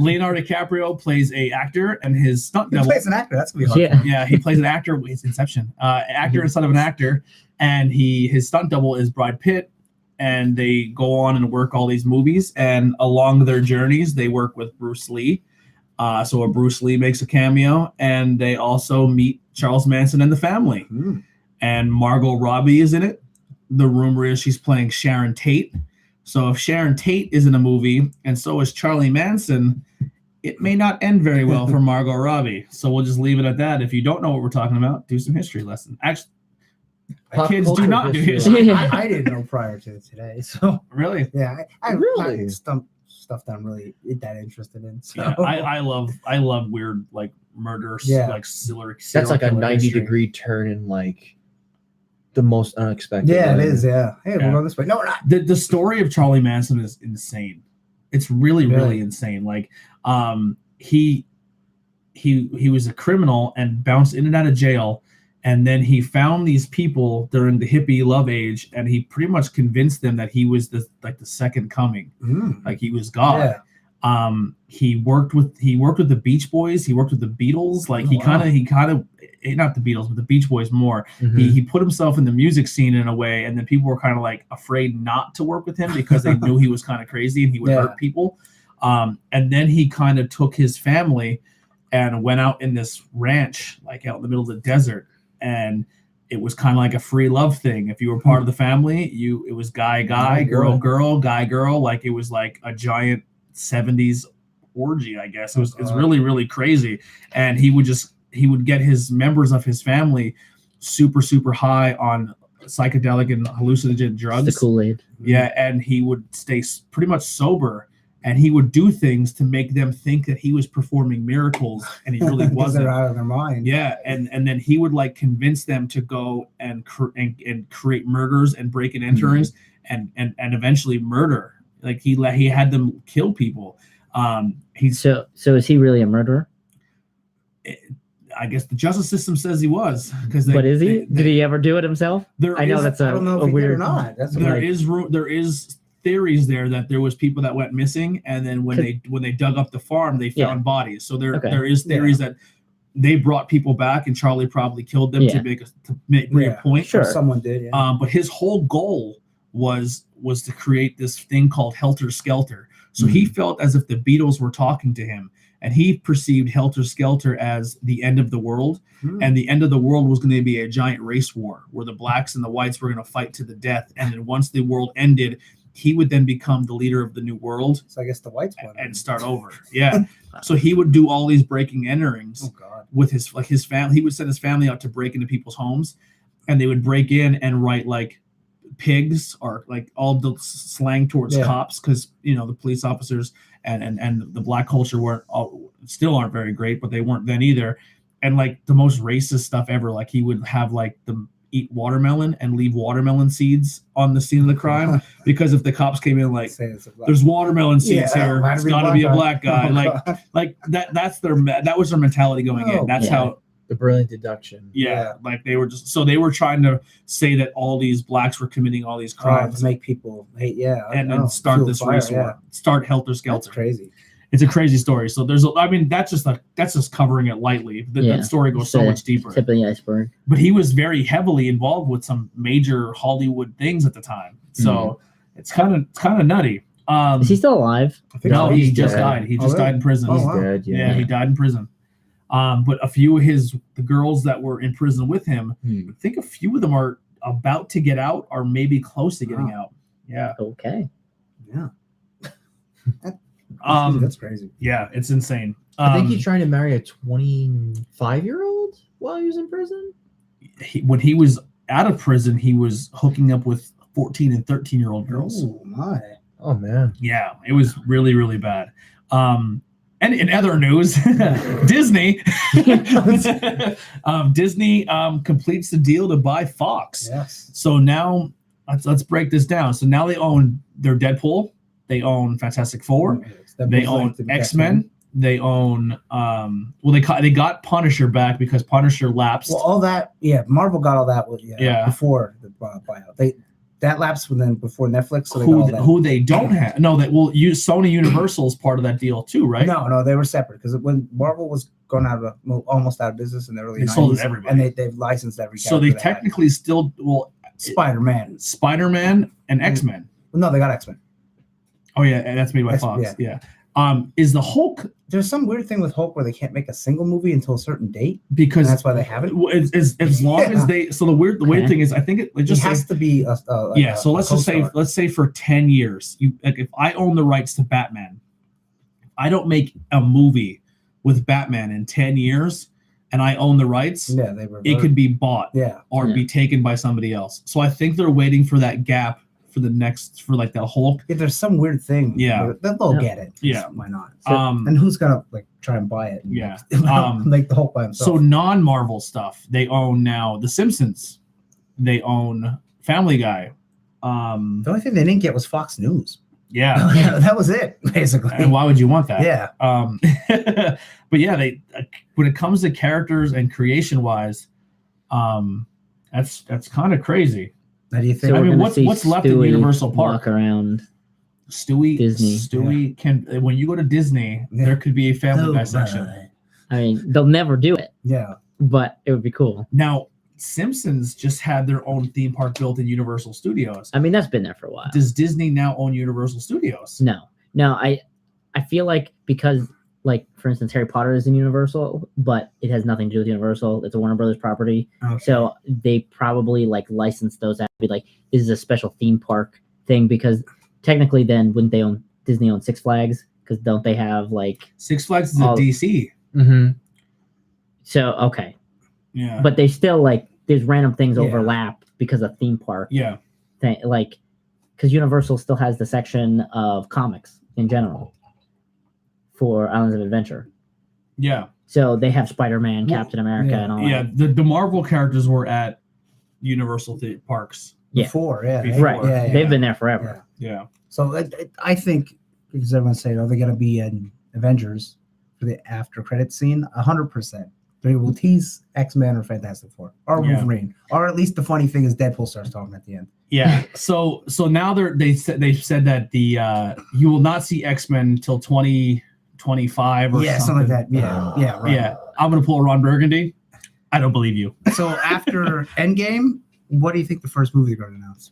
Leonardo DiCaprio plays a actor, and his stunt He double. plays an actor. That's gonna be hard. Yeah. Yeah, he plays an actor. It's Inception. Actor and son of an actor, and his stunt double is Brad Pitt, and they go on and work all these movies. And along their journeys, they work with Bruce Lee. So Bruce Lee makes a cameo, and they also meet Charles Manson and the family. And Margot Robbie is in it. The rumor is she's playing Sharon Tate. So if Sharon Tate is in a movie, and so is Charlie Manson, it may not end very well for Margot Robbie. So we'll just leave it at that. If you don't know what we're talking about, do some history lesson. Actually, Pop kids do culture not do history. history. I didn't know prior to today. So Really? yeah, I Really? stuff that I'm really that interested in. So Yeah, I love weird like murder, Yeah. like serial That's like a killer 90 history. degree turn in like the most unexpected. yeah, it way. is. Yeah. Hey, Yeah. we're going this way. No, we're not. The story of Charlie Manson is insane. It's really Really? insane. Like he was a criminal and bounced in and out of jail, and then he found these people during the hippie love age, and he pretty much convinced them that he was the second coming, like he was God. He worked with the Beach Boys. He worked with the Beatles. Like he kind of not the Beatles, but the Beach Boys more. Mhm. He put himself in the music scene in a way, and then people were kind of like afraid not to work with him because they knew he was kind of crazy and he would hurt people. And then he kind of took his family and went out in this ranch, like out in the middle of the desert, and it was kind of like a free love thing. If you were part of the family, it was guy, girl, guy, girl. Like it was like a giant 70s orgy, I guess. It's really, really crazy. And he would get his members of his family super, super high on psychedelic and hallucinogen drugs. The Kool-Aid. Yeah, and he would stay pretty much sober, and he would do things to make them think that he was performing miracles, and he really wasn't. They're out of their mind. Yeah, and then he would like convince them to go and create murders and break and enterings, and eventually murder. Like he had them kill people. So is he really a murderer? I guess the justice system says he was. But is he? Did he ever do it himself? I know that's I don't know if he did or not. That's there is theories there that there was people that went missing, and then when they dug up the farm, they found bodies. So there is theories that they brought people back, and Charlie probably killed them to bring a point. Sure, someone did. Yeah. But his whole goal was to create this thing called Helter Skelter. So he felt as if the Beatles were talking to him, and he perceived Helter Skelter as the end of the world. And the end of the world was going to be a giant race war where the blacks and the whites were going to fight to the death. And then once the world ended, he would then become the leader of the new world. So I guess the whites won and start over. Yeah. So he would do all these breaking and enterings with his family. He would send his family out to break into people's homes, and they would break in and write like pigs or like all the slang towards cops, because the police officers and the black culture still aren't very great, but they weren't then either. And like the most racist stuff ever, like he would have like them eat watermelon and leave watermelon seeds on the scene of the crime, because if the cops came in like there's watermelon seeds here, it's got to be a black guy. That was their mentality going in. That's how the brilliant deduction. Like they were they were trying to say that all these blacks were committing all these crimes to make people hate. And then start this race war, start Helter Skelter. That's crazy. It's a crazy story. So that's just covering it lightly. That story goes so much deeper. Tip of the iceberg. But he was very heavily involved with some major Hollywood things at the time. So it's kind of nutty. Is he still alive? No, he just died. He just died in prison. He's dead. Yeah, he died in prison. But a few of the girls that were in prison with him, I think a few of them are about to get out or maybe close to getting out. Yeah. Okay. Yeah. That's crazy. Yeah, it's insane. I think he's trying to marry a 25-year-old while he was in prison. When he was out of prison, he was hooking up with 14 and 13-year-old girls. Oh my. Oh man. Yeah, it was really, really bad. And in other news, Disney completes the deal to buy Fox. Yes. So now let's break this down. So now they own their Deadpool, they own Fantastic Four, they own X-Men, they own they got Punisher back because Punisher lapsed. Well, all that Marvel got all that before the buyout. That lapsed before Netflix. So who they don't have. No, Sony Universal is part of that deal too, right? No, they were separate because when Marvel was going almost out of business in the early 90s, sold it everybody. and they've licensed every character. So they technically still Spider-Man and X-Men. No, they got X-Men. Oh yeah, and that's made by Fox. Yeah. Is the Hulk? There's some weird thing with Hulk where they can't make a single movie until a certain date, because that's why they haven't. As long as they. So the weird thing is, I think it just has to be so let's say for 10 years, if I own the rights to Batman, if I don't make a movie with Batman in 10 years, and I own the rights, it could be bought, or be taken by somebody else. So I think they're waiting for that gap for the Hulk. If there's some weird thing, they'll get it. Yeah, why not? So, and who's gonna try and buy it? Make the Hulk by himself. So non-Marvel stuff, they own now The Simpsons, they own Family Guy. The only thing they didn't get was Fox News. Yeah, that was it basically. And why would you want that? Yeah. But yeah, they when it comes to characters and creation wise, that's kind of crazy. How do you think? So what's left in Universal Park? Walk around Stewie can. When you go to Disney, there could be a Family Guy section. I mean, they'll never do it. Yeah. But it would be cool. Now, Simpsons just had their own theme park built in Universal Studios. I mean, that's been there for a while. Does Disney now own Universal Studios? No. I feel like because, like, for instance, Harry Potter is in Universal, but it has nothing to do with Universal. It's a Warner Brothers property. Okay. So they probably, like, license those out. Be like, this is a special theme park thing, because technically then wouldn't they own Disney own Six Flags? Because don't they have, like... Six Flags is a DC. Mm-hmm. So, okay. Yeah. But they still, like, there's random things overlap because of theme park. Yeah. Thing, like, because Universal still has the section of comics in general for Islands of Adventure. Yeah. So they have Spider-Man, Captain America, and all that. Yeah, the Marvel characters were at Universal parks. Before, Right. Yeah, They've been there forever. Yeah. So I think, because everyone's saying, are they going to be in Avengers for the after credit scene? 100%. They will tease X-Men or Fantastic Four or Wolverine, or at least the funny thing is Deadpool starts talking at the end. Yeah. So now they've said that the you will not see X-Men until 2025 or something like that. Yeah. Right. Yeah. I'm gonna pull a Ron Burgundy. I don't believe you. So after Endgame, what do you think the first movie they're going to announce?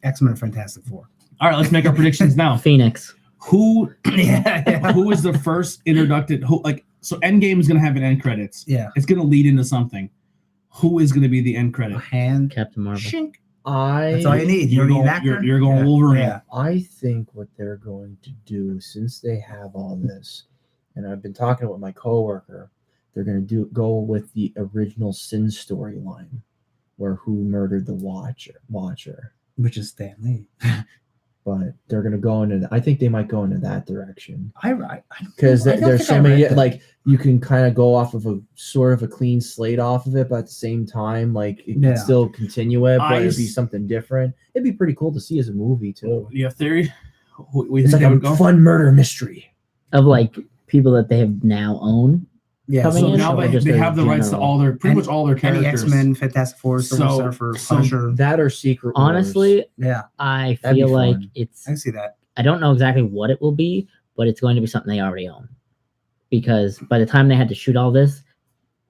X-Men or Fantastic Four? All right, let's make our predictions now. Phoenix. Who is the first introduced? So Endgame is going to have an end credits. Yeah. It's going to lead into something. Who is going to be the end credit? Hand. Captain Marvel. Shink. That's all you need. You're need an actor. You're going Wolverine. Yeah. I think what they're going to do, since they have all this, and I've been talking with my coworker, they're going to go with the original Sin storyline, where who murdered the Watcher, which is Stan Lee. But they're going to go into. I think they might go into that direction. Because there's so many. Like, you can kind of go off of a sort of a clean slate off of it, but at the same time, like, it can still continue it, but it'd be something different. It'd be pretty cool to see as a movie too. You have theory? It's like a fun murder mystery of like people that they have now own. Yeah, so now they have the rights to pretty much all their characters. X-Men, Fantastic Four, Silver Surfer, Punisher. That or Secret Wars. Honestly, yeah, I feel like it's. I see that. I don't know exactly what it will be, but it's going to be something they already own. Because by the time they had to shoot all this,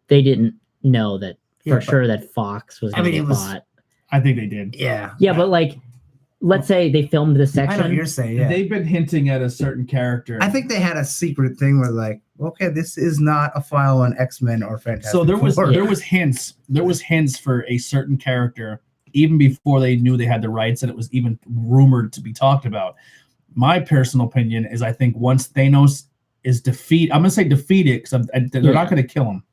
they didn't know that for sure that Fox was going to get bought. I think they did. Yeah. Yeah, but like, let's say they filmed this section. I know what you're saying. Yeah. They've been hinting at a certain character. I think they had a secret thing where, like, okay, this is not a file on X-Men or Fantastic So there was hints. There was hints for a certain character even before they knew they had the rights and it was even rumored to be talked about. My personal opinion is I think once Thanos is defeated, I'm gonna say defeated because they're not gonna kill him.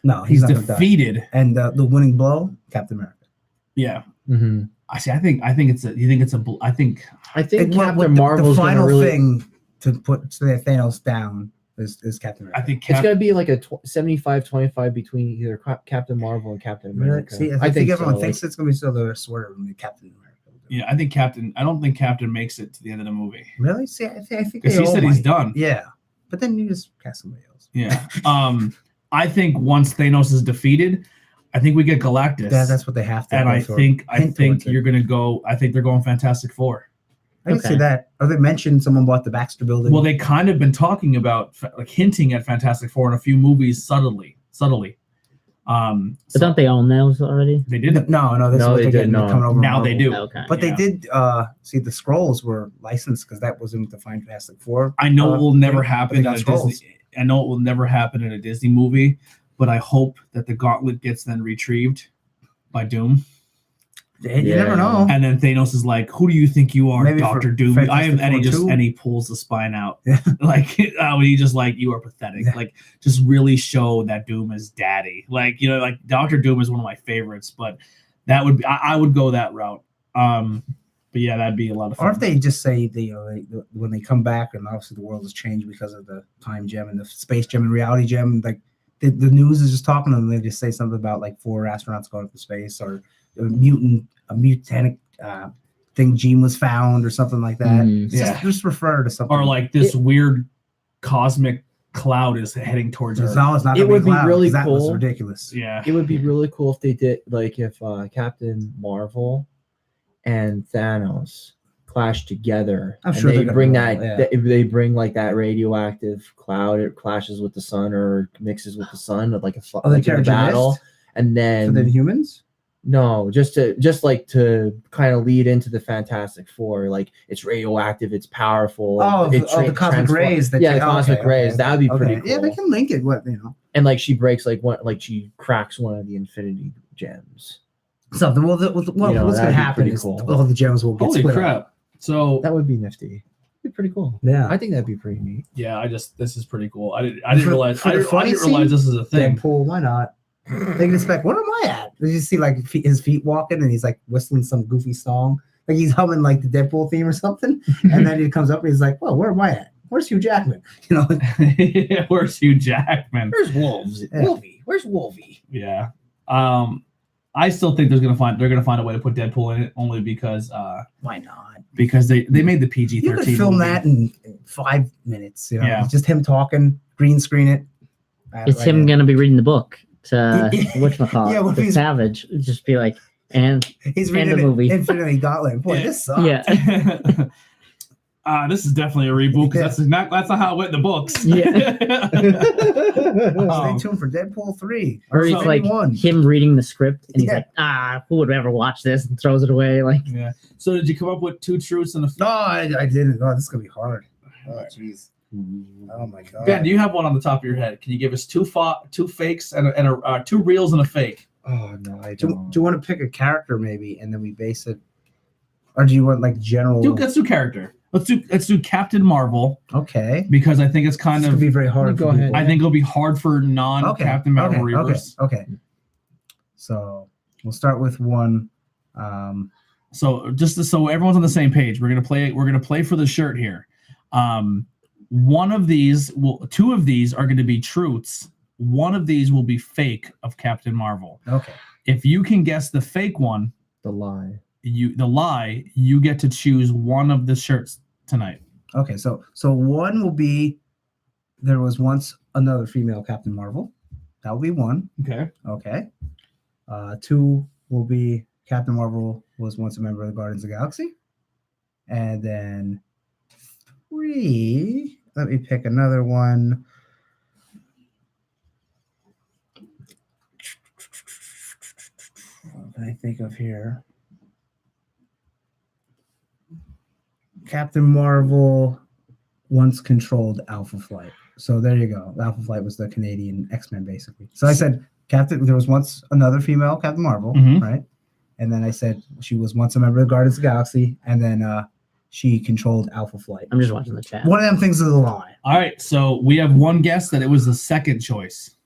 No, he's defeated. And the winning blow, Captain America. Yeah. Mm-hmm. I think it's a. You think it's a? I think Captain Marvel's the final really, thing to put Thanos down is Captain America. I think it's gonna be like a 75-25 between either Captain Marvel and Captain America. See, I think everyone thinks it's gonna be so they're sort of Captain America. Yeah, I think Captain. I don't think Captain makes it to the end of the movie. Really? See, I think because he said he's done. Yeah, but then you just cast somebody else. Yeah. I think once Thanos is defeated, I think we get Galactus. Yeah, that's what they have to. And I think you're gonna go. I think they're going Fantastic Four. I can see that. Or they mentioned someone bought the Baxter Building. Well, they kind of been talking about, like, hinting at Fantastic Four in a few movies subtly. But don't they own those already? They didn't. No. This is what they they're didn't. coming over. Now they do. Okay. But they did. See, the scrolls were licensed because that wasn't the Fantastic Four. I know it will never happen in a scrolls. Disney. I know it will never happen in a Disney movie, but I hope that the gauntlet gets then retrieved by Doom. You never know. And then Thanos is like, "Who do you think you are, Maybe Dr. Doom?" I am, and he pulls the spine out. Yeah. Like, he just like, "You are pathetic." Yeah. Like, just really show that Doom is daddy. Like, like Dr. Doom is one of my favorites, but that would be, I would go that route. But yeah, that'd be a lot of fun. Or if they just say when they come back, and obviously the world has changed because of the time gem and the space gem and reality gem, like the news is just talking to them. They just say something about like 4 astronauts going up to space, or a mutanic thing gene was found, or something like that. Just refer to something. Or like this weird cosmic cloud is heading towards Earth. No, it's not. It would be really cool. That was cool. ridiculous. Yeah, it would be really cool if they did, like, if Captain Marvel and Thanos clash together. I'm and sure they they're gonna bring roll, that. They bring like that radioactive cloud. It clashes with the sun or mixes with the sun, like a Oh, like the in a battle, and for then the humans. no, just like to kind of lead into the Fantastic Four. Like it's radioactive, it's powerful. Oh, it the cosmic rays. The cosmic rays. That'd be pretty cool. Yeah, they can link it. And like she breaks like she cracks one of the Infinity Gems. Something. Well, what's going to happen is cool. all the gems will get Holy split crap! up. So That would be nifty. It'd be pretty cool. Yeah. I think that'd be pretty neat. yeah, this is pretty cool. I didn't realize. for I the didn't funny realize this is a thing. Deadpool, why not? They can expect, where am I at? Did you see like his feet walking and he's like whistling some goofy song? Like he's humming like the Deadpool theme or something. And then he comes up and he's like, well, where am I at? Where's Hugh Jackman? Yeah, where's Hugh Jackman? Where's Wolves? Yeah. Wolvie? Where's Wolvie? Yeah. I still think they're gonna find a way to put Deadpool in it only because Why not? because they made the PG-13. You could film movie. that in 5 minutes. Yeah. It's just him talking, green screen it. It's him going to be reading the book to whatchamacallit, Yeah, what if the he's- Savage. Just be like, and He's End reading the movie. Infinity Gauntlet. Boy, Yeah. this sucks. yeah. This is definitely a reboot because Yeah. that's not how it went in the books. Yeah. Stay tuned for Deadpool 3. Or he's like 1. him reading the script and he's Yeah. like, who would ever watch this, and throws it away. Like, Yeah. So did you come up with 2 truths and a No, I didn't. Oh, this is going to be hard. Oh, jeez. Oh, my God. Ben, do you have one on the top of your head? Can you give us 2 fakes and 2 reals and a fake? Oh no, I Do don't. you want to pick a character maybe and then we base it? Or do you want like general? Let's do character. Let's do Captain Marvel Okay. because I think it's kind This of could be very hard. Go for ahead. people. I think it'll be hard for non-Captain Marvel readers. Okay. So we'll start with one. So just so everyone's on the same page, we're gonna play for the shirt here. One of these 2 of these are going to be truths. One of these will be fake of Captain Marvel. Okay. If you can guess the fake one, The lie. you get to choose one of the shirts tonight. Okay. So one will be there was once another female Captain Marvel. That will be one. Okay. Okay. 2 will be Captain Marvel was once a member of the Guardians of the Galaxy. And then 3, let me pick another one. What can I think of here? Captain Marvel once controlled Alpha Flight. So there you go. Alpha Flight was the Canadian X-Men, basically. So I said there was once another female Captain Marvel, Mhm. right? And then I said she was once a member of the Guardians of the Galaxy, and then she controlled Alpha Flight. I'm just watching the chat. One of them things is a lie. All right. So we have one guess that it was the second choice.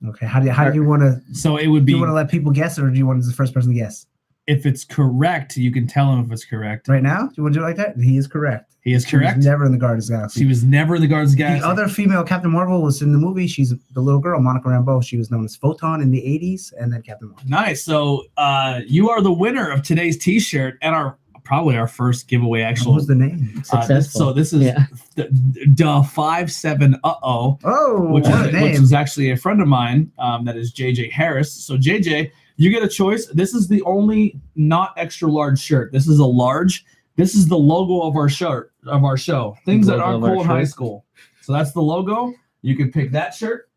Okay. How do you want to? So it would Do be you want to let people guess, or do you want to be the first person to guess if it's correct, you can tell him if it's correct. right now? Do you want to do it like that? He is correct. He is She was correct. never in the Guardians of the Galaxy. She was never in the Guardians of the The Galaxy. other female Captain Marvel was in the movie. She's the little girl, Monica Rambeau. She was known as Photon in the 80s, and then Captain Marvel. Nice. So you are the winner of today's T-shirt and probably our first giveaway. What Actual. was the name? Successful. This is Yeah. the 57 Oh, which what a which name. is actually a friend of mine. That is JJ Harris. So JJ, you get a choice. This is the only not extra large shirt. This is a large. This is the logo of our shirt of our show. Things that Logo aren't of our cool in high shirt. school. So that's the logo. You can pick that shirt.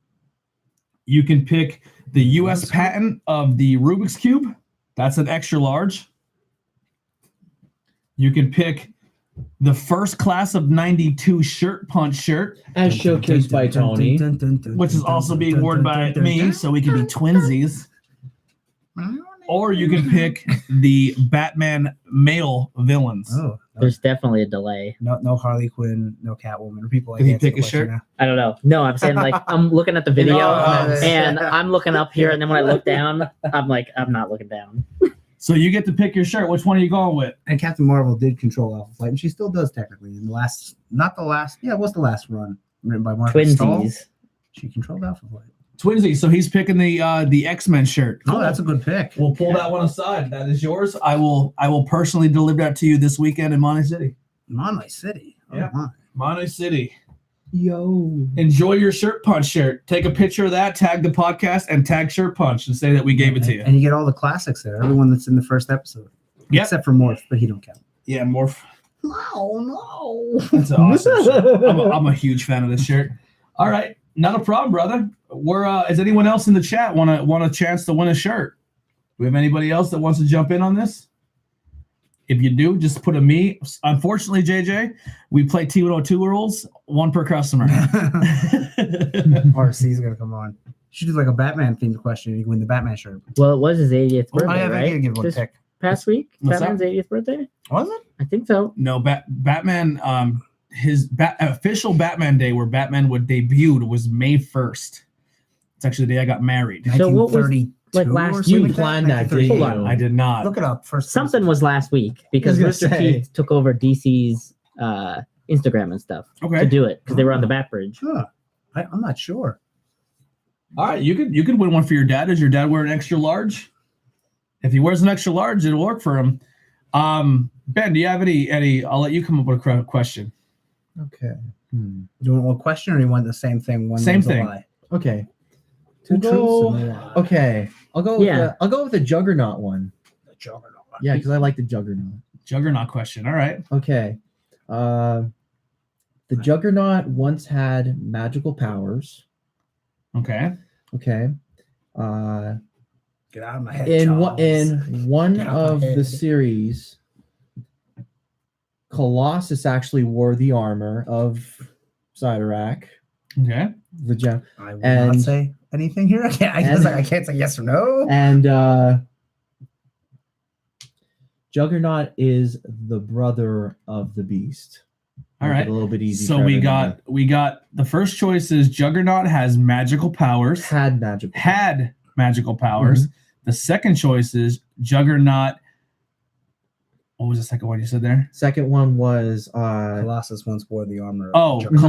You can pick the U.S. patent of the Rubik's Cube. That's an extra large. You can pick the first class of 92 shirt punch shirt, As showcased by Tony. which is also being worn by me, so we can be twinsies. Or you can pick the Batman male villains. Oh, There's definitely a delay. no Harley Quinn, no Catwoman, or people like Did he that. pick a shirt? I don't know. No, I'm saying like I'm looking at the video No. and I'm looking up here, and then when I look down, I'm like, I'm not looking down. So you get to pick your shirt. Which one are you going with? And Captain Marvel did control Alpha Flight, and she still does technically. In the last, not the last, yeah, it was the last run written by Mark Stahl. Twinsies. She controlled Alpha Flight. Twinsies. So he's picking the X-Men shirt. Oh, that's a good pick. We'll pull that one aside. That is yours. I will personally deliver that to you this weekend in Monterey City. Monterey City. Oh, Yeah. my. Monterey City. Yo. Enjoy your Shirt Punch shirt. Take a picture of that, tag the podcast, and tag Shirt Punch and say that we gave it to you. And you get all the classics there. Everyone that's in the first episode, Yep. except for Morph, but he don't count. Yeah, more. No. That's an awesome shirt. I'm a huge fan of this shirt. All right, not a problem, brother. Is anyone else in the chat want a chance to win a shirt? Do we have anybody else that wants to jump in on this? If you do, just put a me. Unfortunately, JJ, we play T102 rules, one per customer. RC's gonna come on. You should do like a Batman themed question. You can win the Batman shirt. Well, it was his 80th birthday, I right? can give one This pick. past week, What's Batman's 80th birthday. Was it? I think so. No, Batman. His official Batman day, where Batman would debut, was May 1st. It's actually the day I got married. So what was 1932 like or last something You like planned that, 1932. didn't Hold you? I did not. Look it up first. something was last week because I was Mr. gonna say. Keith took over DC's Instagram and stuff to Okay. do it because they were on the Bat Bridge. Huh. I'm not sure. All right, you could win one for your dad. Does your dad wear an extra large? If he wears an extra large, it'll work for him. Ben, do you have any? I'll let you come up with a question. Okay. Do you want one question or you want the same thing? One Same was a thing. lie? Okay. Two We'll truths and go- a lie. Okay. I'll go with the Juggernaut one. The Juggernaut. Yeah, because I like the Juggernaut. Juggernaut question. All right. Okay. The Juggernaut once had magical powers. Okay. Okay. Get out of my head. In Charles. one Get out my of the head. series, Colossus actually wore the armor of Sidorak, Okay. the gem, I will not and- say anything here. I can't say yes or no. and Juggernaut is the brother of the Beast. All Make it right. a little bit easy. So for we everybody. got the first choice is Juggernaut has magical powers. had magical. Had magical powers. The second choice is Juggernaut. What was the second one you said there? Second one was Colossus once wore the armor. of Oh, Juggernaut.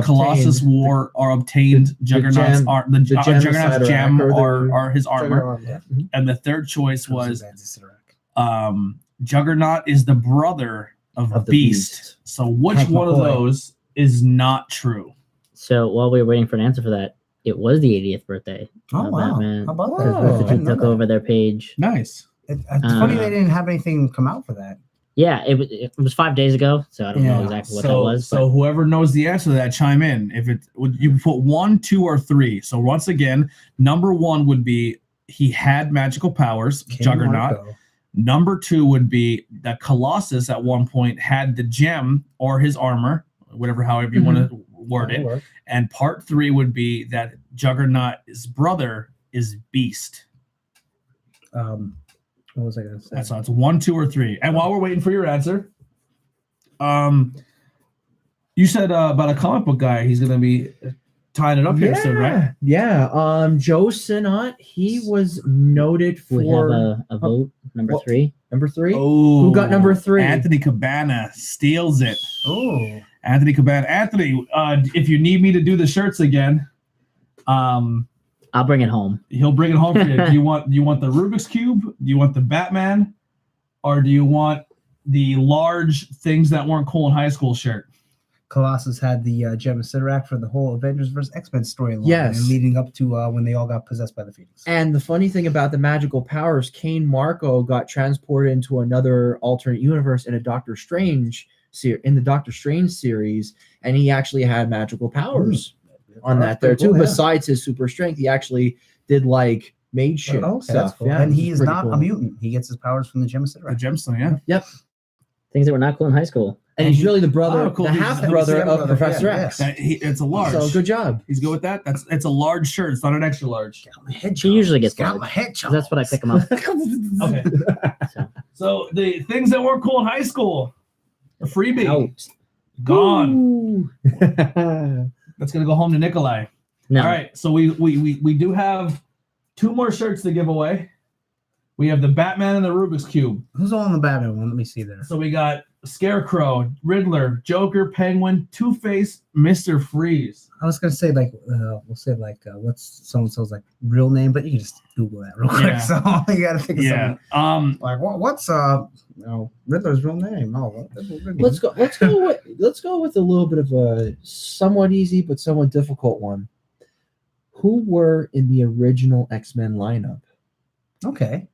Colossus obtained wore or obtained Juggernaut's gem- the gem Juggernaut's Sidorak gem or the or his armor. Yeah. And the third choice was Fancy Sidorak. Juggernaut is the brother of Of the Beast. Beast. So which Hank one of McCoy. those is not true? So while we were waiting for an answer for that, it was the 80th birthday. Oh of wow! Batman. How about Because that? Oh, Mr. I Keith didn't know took that. over their page. Nice. It's funny they didn't have anything come out for that. Yeah, it was 5 days ago, so I don't know exactly what that was. So whoever knows the answer to that, chime in. If it you put 1, 2, or 3. So once again, number 1 would be he had magical powers, King Juggernaut. Marco. Number 2 would be that Colossus at one point had the gem or his armor, however you want to word That'll it. work. And part 3 would be that Juggernaut's brother is Beast. What was I gonna say? So it's 1, 2, or 3. And while we're waiting for your answer, you said about a comic book guy. He's gonna be tying it up here soon, right? Yeah. Joe Sinnott, he was noted we for have a vote, number well, 3. number 3. Oh, Who got number 3? Anthony Cabana steals it. Oh, Anthony Cabana. Anthony, if you need me to do the shirts again, I'll bring it home. he'll bring it home for you. Do you want the Rubik's Cube? Do you want the Batman? Or do you want the large things that weren't cool in high school shirt? Colossus had the Gem of Sidorak for the whole Avengers vs. X-Men storyline. Yes. And leading up to when they all got possessed by the Phoenix. And the funny thing about the magical powers, Kane Marco got transported into another alternate universe in a Doctor Strange in the Doctor Strange series, and he actually had magical powers on that there too. Cool, yeah. Besides his super strength, he actually did like mage shit Okay, stuff. that's cool. Yeah, And which he is pretty not cool. a mutant. He gets his powers from the Gem of The Sidorak. gemstone, yeah. Things that were not cool in high school. And he's really the brother, Oh, cool. the He's- half he's brother the of brother, Professor yeah, X. It's a large. So good job. He's good with that. It's a large shirt. It's not an extra large. Get out my head, He usually Charles. gets Get out large. my head, 'Cause Charles. that's what I pick him up. Okay. So. So the things that weren't cool in high school, a freebie, Out. gone. Ooh. That's gonna go home to Nikolai. No. All right. So we do have 2 more shirts to give away. We have the Batman and the Rubik's Cube. Who's all on the Batman one? Let me see there. So we got Scarecrow, Riddler, Joker, Penguin, Two-Face, Mr. Freeze. I was gonna say we'll say what's so and so's like real name, but you can just Google that real quick. Yeah. So you gotta think of Yeah. something like what's Riddler's real name? Oh, Let's go with a little bit of a somewhat easy but somewhat difficult one. Who were in the original X-Men lineup? Okay.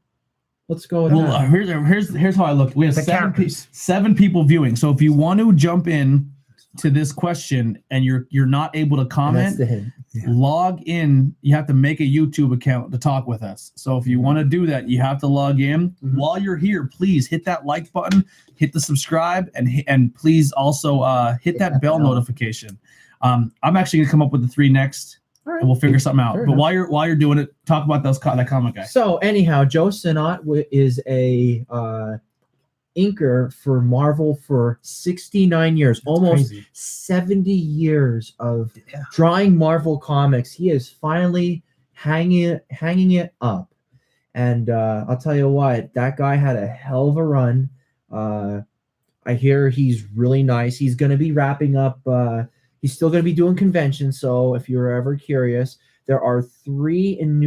Let's go with Well, that. here's how I look. We have The seven characters. people viewing. So if you want to jump in to this question and you're not able to And that's comment, the hint. Yeah. log in. You have to make a YouTube account to talk with us. So if you want to do that, you have to log in. Mhm. While you're here, please hit that like button, hit the subscribe, and please also hit that bell notification. I'm actually gonna come up with the 3 next, All right. and we'll figure something out. Fair But enough. while you're doing it, talk about that comic guy. So anyhow, Joe Sinnott is a inker for Marvel for 69 years, That's almost crazy. 70 years of Yeah. drawing Marvel comics. He is finally hanging it up. And I'll tell you what, that guy had a hell of a run. I hear he's really nice. He's going to be wrapping up. He's still going to be doing conventions. So if you're ever curious, there are 2 in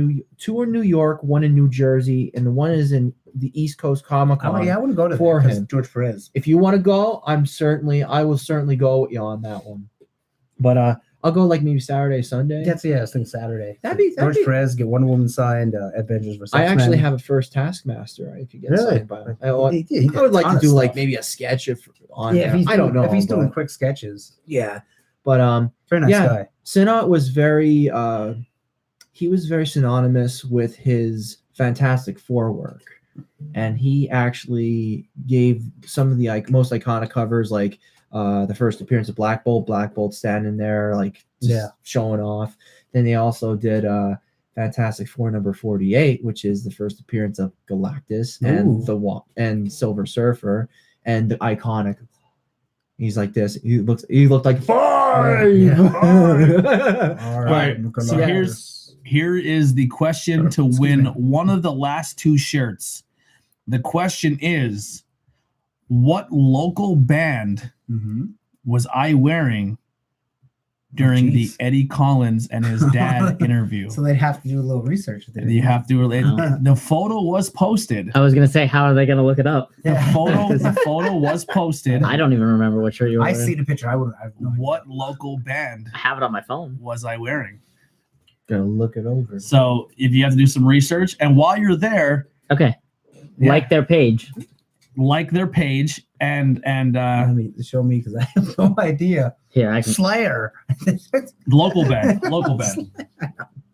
New York, 1 in New Jersey, and the 1 is in the East Coast Comic Con. Oh yeah, I want to go to For that 'cause him. George Perez. If you want to go, I will certainly go with you on that one. But I'll go like maybe Saturday, Sunday. I was thinking Saturday. That'd be- George Perez, get Wonder Woman signed, Avengers vs. I actually X-Men. have a first Taskmaster. I could get Really? signed by him. I He did would like a ton to of do like stuff. maybe a sketch on Yeah, there. if he's I don't doing- know if he's doing but- quick sketches. yeah. But Very nice Yeah. guy. Sinnott was very he was very synonymous with his Fantastic Four work. And he actually gave some of the most iconic covers, like the first appearance of Black Bolt standing there, like just Yeah. showing off. Then they also did Fantastic Four number 48, which is the first appearance of Galactus Ooh. and Silver Surfer, and the iconic. He's like this. He looked like five. Yeah. All right. I'm So gonna- here is the question to Excuse win me. one of the last 2 shirts. The question is, what local band Mhm. was I wearing during the Jeez. Eddie Collins and his dad interview? So they'd have to do a little research. And you have to relate. Wow. The photo was posted. I was gonna say, how are they gonna look it up? The photo was posted. I don't even remember what shirt you were I wearing. see the picture. I would. I have no idea. What local band I have it on my phone. was I wearing? Gonna look it over. So if you have to do some research, and while you're there, Okay, Yeah. like their page. like their page and Let me show me because I have no idea. Here, I can. Slayer. local band.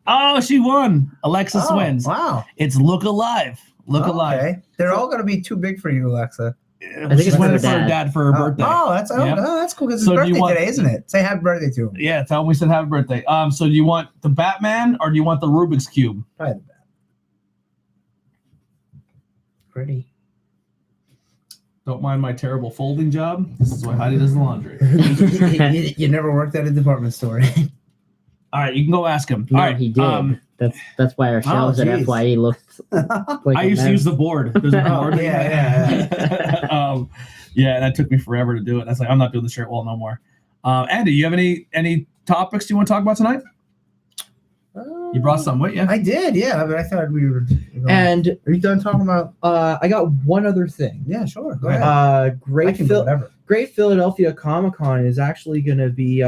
Oh, she won. Alexis Oh, wins. Wow. It's Look Alive. Look Alive. Okay. They're all gonna be too big for you, Alexa. think She's it's winning for for her dad. dad for her birthday. Oh, that's Yeah. that's cool because So it's do you birthday want- today, isn't it? Say happy birthday to him. Yeah, tell him we said happy birthday. So do you want the Batman or do you want the Rubik's Cube? Probably the bad. Pretty. Don't mind my terrible folding job. This is why Heidi does the laundry. you never worked at a department store. All right, you can go ask him. No, All right, he did. That's why our shelves at geez. FYE looked like I a used to mess. use the board. There's a Oh, board. yeah. Yeah, that took me forever to do it. That's like I'm not doing the shirt wall no more. Andy, you have any topics you want to talk about tonight? You brought some with you. I did, yeah, but I thought we were. And Are you done talking about? I got one other thing. Yeah, sure. Go ahead. I Great can go whatever. Great Philadelphia Comic Con is actually going to be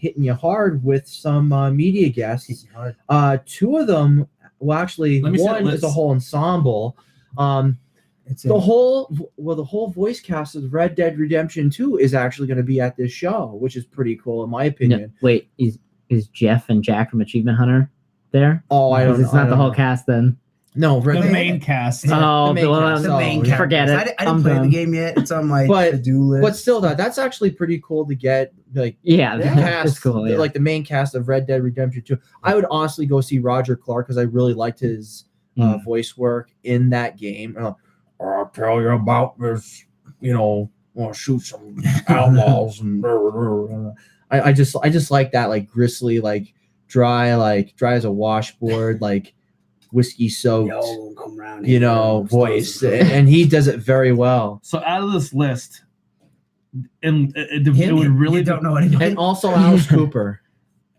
hitting you hard with some media guests. Hard. 2 of them, well, actually, Let me see the one is a list. whole ensemble. It's The whole voice cast of Red Dead Redemption 2 is actually going to be at this show, which is pretty cool in my No, opinion. wait, is Jeff and Jack from Achievement Hunter there? Oh, I don't know. It's not the whole cast then. No, The Red main cast. Yeah, Oh, the main well, cast. the Oh, main yeah. Forget characters. it. I didn't I'm play done. the game yet. It's on my But- to-do list. But still, that's actually pretty cool to get like Yeah, the Yeah, cast, it's cool. Yeah. like the main cast of Red Dead Redemption 2. I would honestly go see Roger Clark because I really liked his voice work in that game. I'll tell you about this, I'll shoot some outlaws and I just like that, like gristly, like dry as a washboard, like whiskey soaked, Yo, come around here. voice, and he does it very well. So out of this list, and it would really You don't know anybody. And also Alice Cooper.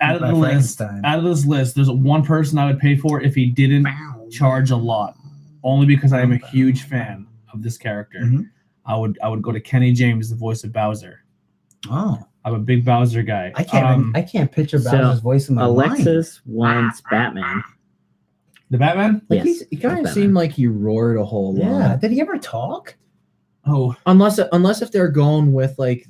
out of By the list. Frankenstein. Out of this list, there's one person I would pay for if he didn't charge a lot, only because I am a huge fan of this character. Mhm. I would go to Kenny James, the voice of Bowser. Oh, I'm a big Bowser guy. I can't picture So, Bowser's voice in my mind. Alexis wants Batman. The Batman? Like Yes, he kind of Batman. seemed like he roared a whole Yeah. lot. Did he ever talk? Oh, Unless if they're going with like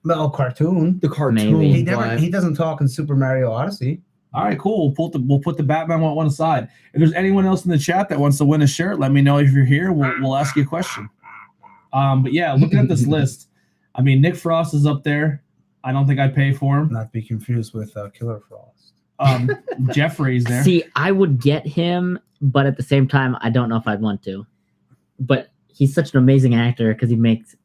No, cartoon. the cartoon. Maybe. He never. but- He doesn't talk in Super Mario Odyssey. all right, cool. We'll put the Batman one aside. If there's anyone else in the chat that wants to win a shirt, let me know if you're here. We'll ask you a question. But yeah, looking at this list, I mean, Nick Frost is up there. I don't think I'd pay for him. Not to be confused with Killer Frost. Jeffrey's there. See, I would get him, but at the same time, I don't know if I'd want to. But he's such an amazing actor because he makes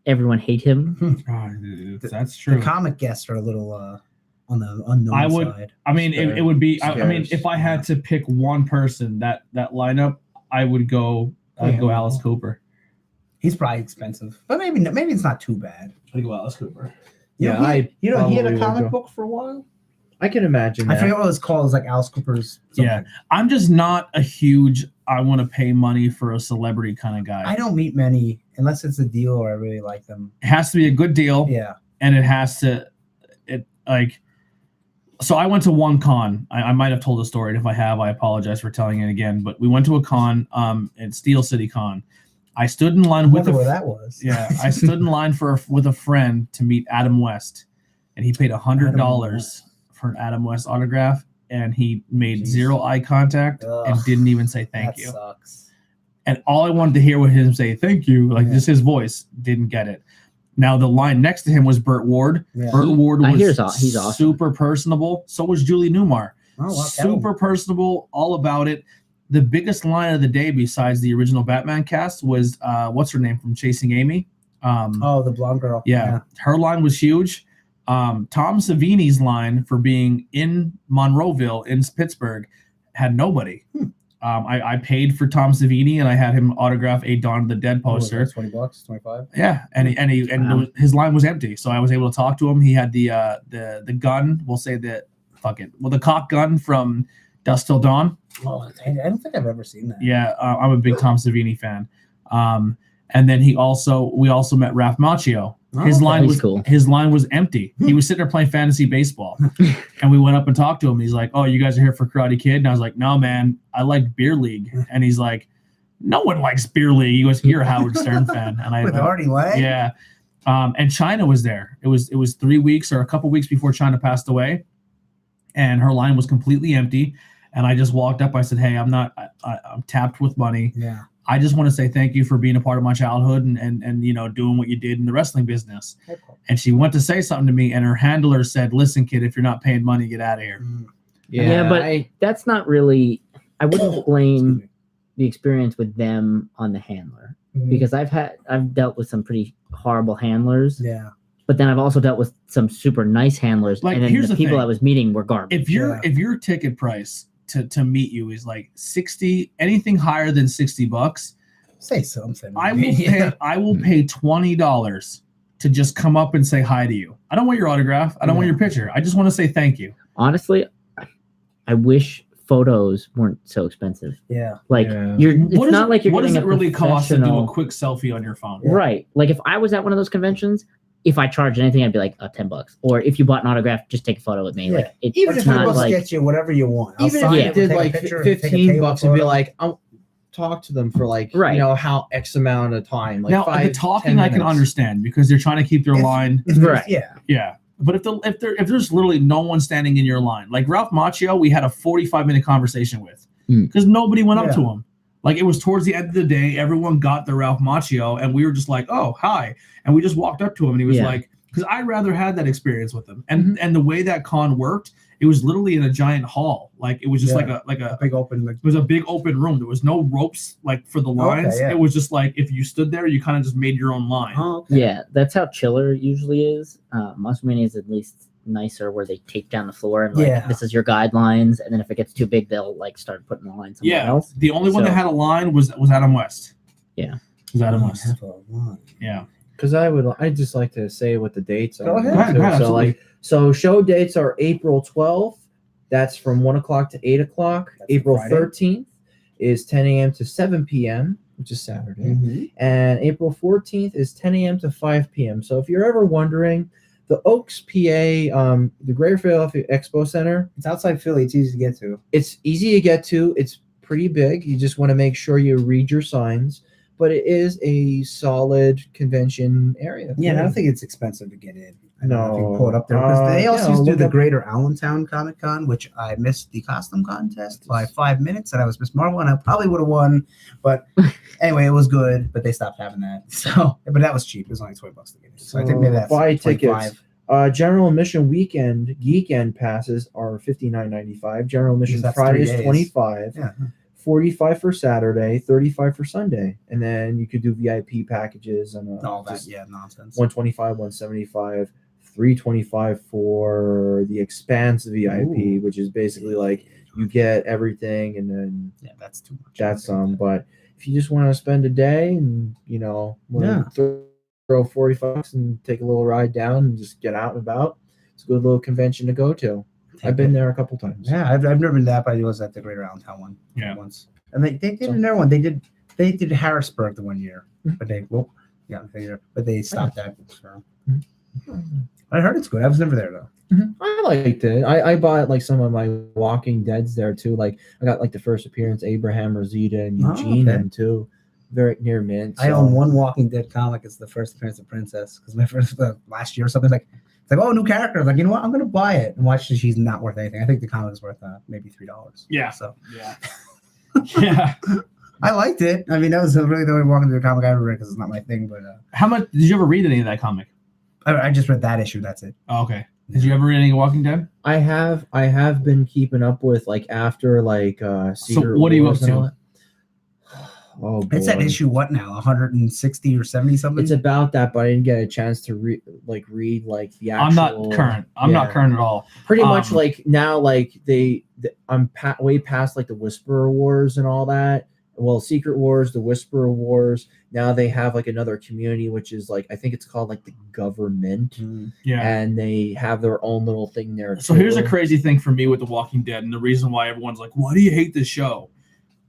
everyone hate him. Oh, that's true. The comic guests are a little on the unknown I would- side. I mean, it would be. I mean, Scarce. if I had to pick one person that lineup, I would go. I'd go Alice Cooper. He's probably expensive, but maybe it's not too bad. I'd go Alice Cooper. Yeah, he had probably a would comic go. book for a while. I can imagine I that. forget what it's called. It's like Alice Cooper's. something. Yeah. I'm just not a huge. I want to pay money for a celebrity kind of guy. I don't meet many unless it's a deal or I really like them. It has to be a good deal. Yeah. And it has to so I went to one con. I might have told the story, and if I have, I apologize for telling it again, but we went to a con at Steel City Con. I stood in line with Wonder where that was. yeah, I stood in line with a friend to meet Adam West, and he paid $100 for an Adam West autograph, and he made Jeez. zero eye contact and Ugh. didn't even say thank That you. sucks. And all I wanted to hear was him say thank you, like Yeah. just his voice. Didn't get it. Now the line next to him was Burt Ward. Yeah. Burt Ward I was hear he's awesome. super personable. So was Julie Newmar. Oh, wow, Super personable, all about it. The biggest line of the day, besides the original Batman cast, was what's her name from Chasing Amy? Oh, the blonde girl. Yeah, her line was huge. Tom Savini's line for being in Monroeville in Pittsburgh had nobody. I paid for Tom Savini and I had him autograph a Dawn of the Dead What was poster. that, $20, 25. Yeah, and Wow. his line was empty, so I was able to talk to him. He had the gun. We'll say the cock gun from Dusk Till Dawn. Oh, I don't think I've ever seen that. Yeah, I'm a big Tom Savini fan. And then we also met Ralph Macchio. His Oh, line he's was cool. his line was empty. He was sitting there playing fantasy baseball, and we went up and talked to him. He's like, "Oh, you guys are here for Karate Kid?" And I was like, "No, man, I like Beer League." And he's like, "No one likes Beer League." He goes, "You're a Howard Stern fan." And I With Artie Lang. yeah. And China was there. It was 3 weeks or a couple weeks before China passed away, and her line was completely empty. And I just walked up. I said, "Hey, I'm tapped with money. Yeah. I just want to say thank you for being a part of my childhood and doing what you did in the wrestling business." And she went to say something to me, and her handler said, "Listen, kid, if you're not paying money, get out of here." Yeah, but I- that's not really. I wouldn't Excuse blame me. the experience with them on the handler Mhm. because I've dealt with some pretty horrible handlers, Yeah. but then I've also dealt with some super nice handlers, Like, and then here's the the people thing. I was meeting were garbage. If your ticket price to meet you is like 60, anything higher than $60, Say something. I will pay $20 to just come up and say hi to you. I don't want your autograph. I don't want your picture. I just want to say thank you. Honestly, I wish photos weren't so expensive. Yeah. Like Yeah. it's not like you're what does getting it a really cost to do a professional- quick selfie on your phone? Yeah. Right. Like if I was at one of those conventions, if I charged anything, I'd be like, $10. Or if you bought an autograph, just take a photo with me. Yeah. Like it's Even if not people like get you whatever you want. I'll even sign if Yeah. you it, did take a like picture, take a 15 table bucks and be photo. like, I'll talk to them for like, Right. how X amount of time. Like Now, the 5, talking 10 I can minutes. understand because they're trying to keep their If- line. if there's- Right. Yeah. Yeah. But if there's literally no one standing in your line, like Ralph Macchio, we had a 45-minute conversation with because nobody went up to him. Like it was towards the end of the day, everyone got the Ralph Macchio, and we were just like, "Oh, hi," and we just walked up to him, and he was Yeah. like, "Because I rather had that experience with him." And the way that con worked, it was literally in a giant hall, like it was just Yeah. like a A big open. Like, it was a big open room. There was no ropes like for the lines. yeah. It was just like if you stood there, you kind of just made your own line. oh, okay. Yeah, that's how Chiller usually is. Muscle is at least nicer where they tape down the floor and like Yeah. this is your guidelines, and then if it gets too big, they'll like start putting the line somewhere Yeah, else. the only one So- that had a line was Adam West. Yeah. Was Adam Oh, West. have a line. Yeah. Because I just like to say what the dates are. Go ahead. Go ahead, too. go ahead, So absolutely. so show dates are April 12th. That's from 1 o'clock to 8 o'clock. That's April Friday. 13th is 10 a.m. to 7 p.m., which is Saturday. Mhm. And April 14th is 10 a.m. to 5 p.m. So if you're ever wondering, the Oaks, PA, the Greater Philadelphia Expo Center, It's outside Philly. It's easy to get to. it's easy to get to. It's pretty big. You just want to make sure you read your signs, but it is a solid convention area. Yeah, and I don't think it's expensive to get in. I don't know if you can pull it No. up there because they also used to do look the up- Greater Allentown Comic Con, which I missed the costume contest by 5 minutes, and I was Miss Marvel, and I probably would have won. But anyway, it was good, but they stopped having that. So, but that was cheap. It was only $20 to get in. So I think maybe that's buy 25. tickets. General admission weekend geekend passes are $59.95. General admission That's Friday 3 is days. $25. Yeah. 45 for Saturday, 35 for Sunday, and then you could do VIP packages and All that, just yeah, nonsense. 125, 175, 325 for the Expanse VIP, Ooh. which is basically like you get everything, and then Yeah, that's too much. that's But if you just want to spend a day and wanna throw 40 bucks and take a little ride down and just get out and about, it's a good little convention to go to. I've been there a couple times. Yeah, I've never been to that, but I was at the Greater Allentown one once. And they did another one. They did Harrisburg the 1 year, but they stopped that. So. I heard it's good. I was never there though. I liked it. I bought like some of my Walking Deads there too. Like I got like the first appearance, Abraham, Rosita, and Eugene, and too. Very near mint. So. I own one Walking Dead comic. It's the first appearance of Princess because my first last year or something. It's like, oh, new character. I was like, you know what? I'm gonna buy it and watch. She's not worth anything. I think the comic is worth maybe $3. Yeah. So yeah. Yeah. I liked it. I mean, that was really the only Walking Dead comic I ever read because it's not my thing. But how much did you ever read any of that comic? I just read that issue. That's it. Oh, okay. Did you ever read any Walking Dead? I have been keeping up with like after like Secret So what are you up Wars and all to? that. Oh, boy. It's at issue what now? 160 or 70 something. It's about that, but I didn't get a chance to read the actual. I'm not current. I'm not current at all. Pretty much like now, like I'm way past like the Whisperer Wars and all that. Well, Secret Wars, the Whisperer Wars. Now they have like another community, which is like I think it's called like the government. Yeah. And they have their own little thing there. So here's a crazy thing for me with The Walking Dead, and the reason why everyone's like, why do you hate this show?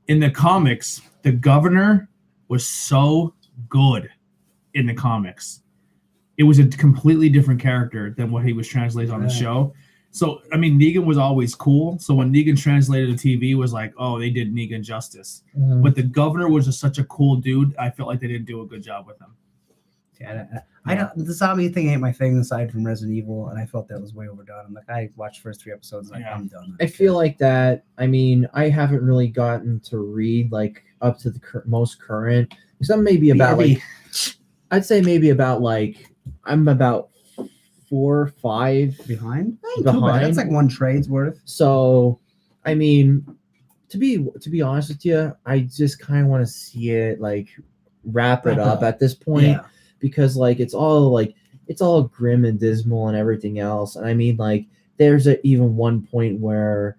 In the comics, the governor was so good in the comics. It was a completely different character than what he was translated on the show. So, I mean, Negan was always cool. So when Negan translated to TV, it was like, oh, they did Negan justice. But the governor was just such a cool dude. I felt like they didn't do a good job with him. Yeah, I don't. The zombie thing ain't my thing aside from Resident Evil, and I felt that was way overdone. I'm like, I watched the first 3 episodes, and I'm done. I feel like that. I mean, I haven't really gotten to read like up to the most current. Some maybe about like, I'd say maybe about like I'm about 4 or 5 behind. Behind. That's like 1 trade's worth. So, I mean, to be honest with you, I just kind of want to see it like wrap it up at this point. Yeah. Because like it's all grim and dismal and everything else. And I mean, like there's even one point where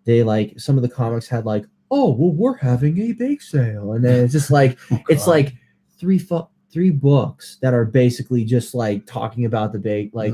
they like some of the comics had like, oh well, we're having a bake sale, and then it's just like it's like 3 books that are basically just like talking about the bake, like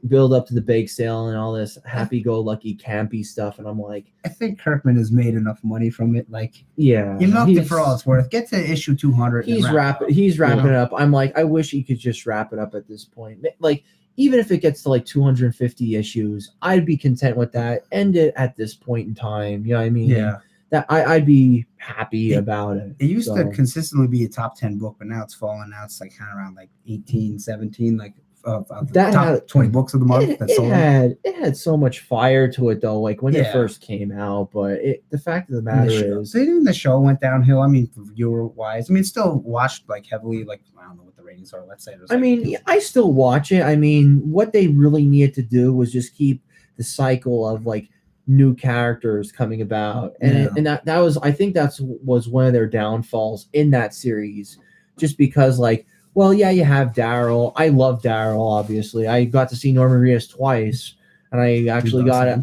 build up to the bake sale and all this happy-go-lucky campy stuff. And I'm like, I think Kirkman has made enough money from it. Like, yeah, you milked it for all it's worth. Get to issue 200. He's wrapping it up. I'm like, I wish he could just wrap it up at this point. Like, even if it gets to like 250 issues, I'd be content with that. End it at this point in time. You know what I mean? Yeah. That I'd be happy about it. It used to consistently be a top 10 book, but now it's fallen. Now it's like kind of around like 18, 17, like of the top 20 books of the month. It had so much fire to it though, like when it first came out. But the fact of the matter is, even the show went downhill. I mean, viewer wise, I mean, it's still watched like heavily. Like I don't know what the ratings are. Let's say I mean, I still watch it. I mean, what they really needed to do was just keep the cycle of like new characters coming about, and that was, I think was one of their downfalls in that series, just because like, well, yeah, you have Daryl. I love Daryl, obviously. I got to see Norman Reedus twice, and I actually got an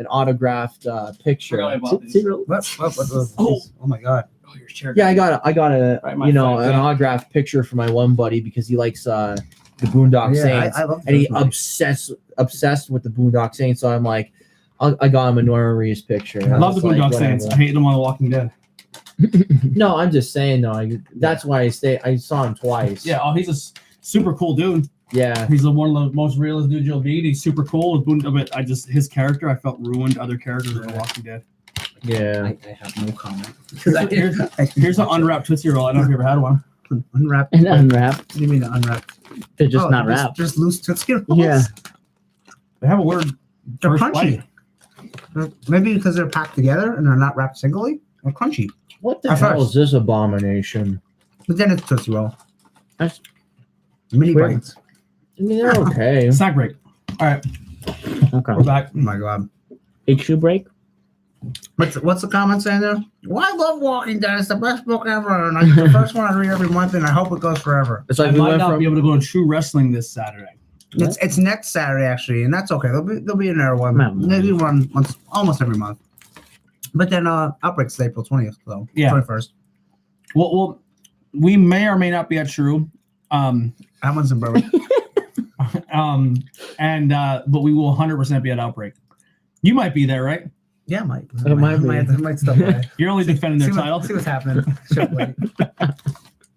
autographed picture. Oh my god! Oh, your chair. Yeah, I got a an autographed picture for my one buddy because he likes the Boondock Saints, and he obsessed with the Boondock Saints. So I'm like, I got him a Norman Reedus picture. I love the Boondock Saints. I hate them on The Walking Dead. No, I'm just saying though. That's why I saw him twice. Yeah. Oh, he's a super cool dude. Yeah. He's one of the most realist dudes you'll meet. He's super cool with Boondock, but his character I felt ruined other characters of The Walking Dead. Yeah. I have no comment. Here's an unwrapped Tootsie Roll. I don't know if you ever had one. Unwrapped. And unwrapped. What do you mean unwrapped? They're just not just, wrapped. Just loose Tootsie Rolls? Yeah. They have a word. They're first crunchy. Maybe because they're packed together and they're not wrapped singly. They're crunchy. What the At hell first. is this abomination? But then it's Tootsie Roll. That's Mini weird. bites. I mean, they're okay. Snack break. All right, Okay. we're back. Oh my god. Big shoe break. What's the comment saying there? Well, I love Walking Dead. It's the best book ever. And it's the first one I read every month, and I hope it goes forever. It's I like we might went not from be able to go to True Wrestling this Saturday. It's next Saturday actually, and that's okay. They'll be in there maybe one once almost every month. But then Outbreak's April 20th, so Yeah. 21st. Well, we may or may not be at True. That one's in Berwick. But we will 100% be at Outbreak. You might be there, right? Yeah, Mike. It might be. I might stop by. You're only defending their see title. see what's happening. Shortly.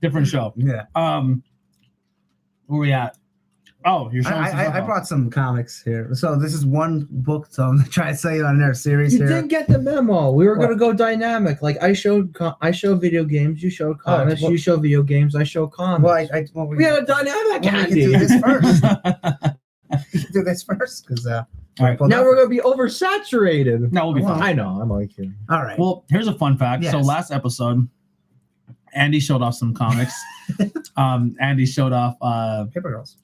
Different show. Yeah. Where we at? Oh, you're showing some stuff I off. brought some comics here. So this is one book. So I'm trying to sell you on their series you here. didn't get the memo. We were What? gonna go dynamic. Like I show video games. You showed comics. well- you show video games. I show comics. Well, we had a dynamic, we can Andy. do this first. We can do this first because All right. well, Now we're gonna be oversaturated. No, we'll be Well, fine. I know. I'm only kidding. all right. Well, here's a fun fact. So Yes. last episode, Andy showed off some comics. Andy showed off. Paper Girls.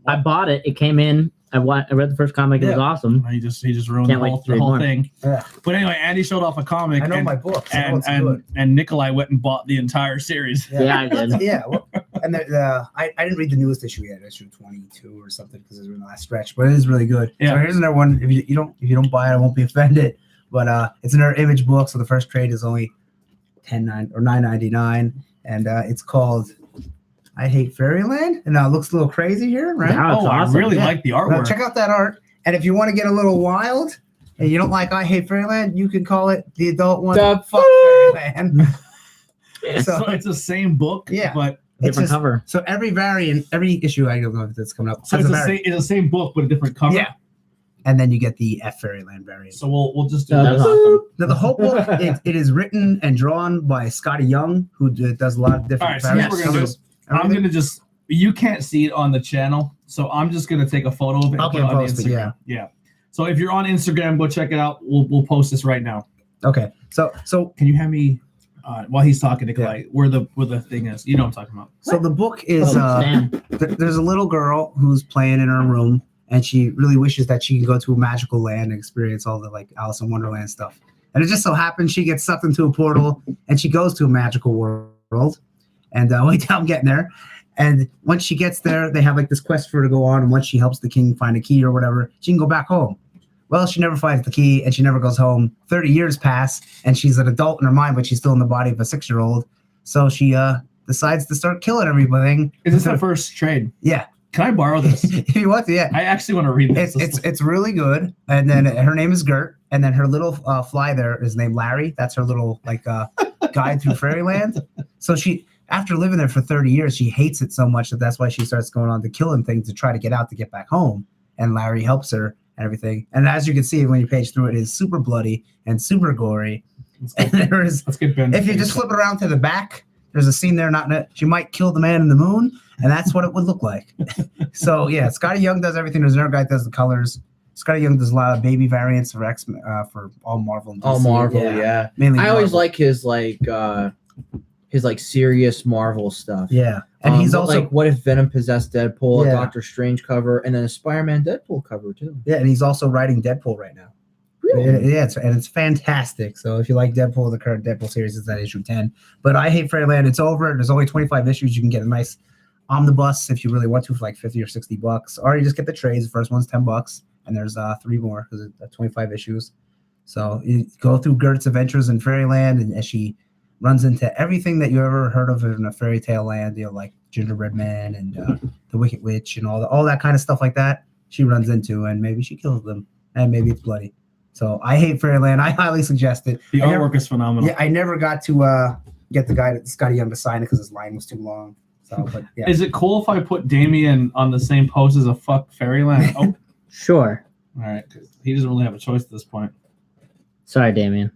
I bought it. It came in. I read the first comic. It was Yeah. awesome. He just ruined Can't the wait whole, to read more. thing. Yeah. But anyway, Andy showed off a comic. I know and, my books. I know and, it's good. and Nikolai went and bought the entire series. Yeah, I did. Yeah, well, and I didn't read the newest issue yet, issue 22 or something, because it was in the last stretch. But it is really good. Yeah. So here's another one. If you don't buy it, I won't be offended. But it's another Image book. So the first trade is only $9.99, and it's called I Hate Fairyland, and it looks a little crazy here, right? Wow, it's Oh, I awesome. really Yeah. like the Now, artwork. check out that art. And if you want to get a little wild, and you don't like I Hate Fairyland, you can call it the adult one. The Fuck Fairyland. So it's the same book, Yeah. but It's Different just- cover. So every variant, every issue, I don't know if that's coming up. so has it's a the variant. same. It's the same book, but a different cover. Yeah. And then you get the F Fairyland variant. So we'll just do That was this. awesome. Now, the whole book, it is written and drawn by Scotty Young, who does a lot of different All right, so here's what we're gonna covers. I'm Everything. gonna just. You can't see it on the channel, so I'm just gonna take a photo of it and Okay, put it on post it, Instagram. Yeah. So if you're on Instagram, go check it out. We'll post this right now. Okay. So Can you have me while he's talking, Nikolai, where the thing is? You know what I'm talking about. the book is Oh, Stan. there's a little girl who's playing in her room, and she really wishes that she can go to a magical land and experience all the like Alice in Wonderland stuff. And it just so happens she gets sucked into a portal, and she goes to a magical world. And wait till I'm getting there. And once she gets there, they have like this quest for her to go on. And once she helps the king find a key or whatever, she can go back home. Well, she never finds the key, and she never goes home. 30 years pass, and she's an adult in her mind, but she's still in the body of a 6-year-old. So she decides to start killing everything. Is this the first trade? Yeah. Can I borrow this? If you want to, yeah. I actually want to read this. It's really good. And then her name is Gert, and then her little fly there is named Larry. That's her little like guide through fairyland. So she, after living there for 30 years, she hates it so much that's why she starts going on to killing things to try to get out to get back home. And Larry helps her and everything. And as you can see when you page through it, is super bloody and super gory. And there's, Let's get Ben. if you just flip it around to the back, there's a scene there. She might kill the man in the moon, and that's what it would look like. So yeah, Scotty Young does everything. There's another guy that does the colors. Scotty Young does a lot of baby variants for X for all Marvel. And DC. All Marvel, yeah. Mainly I always Marvel. like his serious Marvel stuff. Yeah, and he's but, also like, what if Venom possessed Deadpool, Yeah. a Doctor Strange cover, and then a Spider-Man Deadpool cover too. yeah, and he's also writing Deadpool right now. Yeah, it's fantastic. So if you like Deadpool, the current Deadpool series is at issue 10. But I Hate Fairyland, it's over. There's only 25 issues. You can get a nice omnibus if you really want to for like $50 or $60, or you just get the trades. The first one's $10, and there's 3 more because it's 25 issues. So you go through Gert's adventures in Fairyland, and as she runs into everything that you ever heard of in a fairy tale land, like Gingerbread Man and the Wicked Witch and all that kind of stuff like that. She runs into, and maybe she kills them, and maybe it's bloody. So I Hate Fairyland. I highly suggest it. The I artwork never- is phenomenal. Yeah, I never got to get the guy, Scotty Young, to sign it because his line was too long. So, but yeah, Is it cool if I put Damien on the same post as a fuck Fairyland? Oh, Sure. all right. 'Cause he doesn't really have a choice at this point. Sorry, Damien.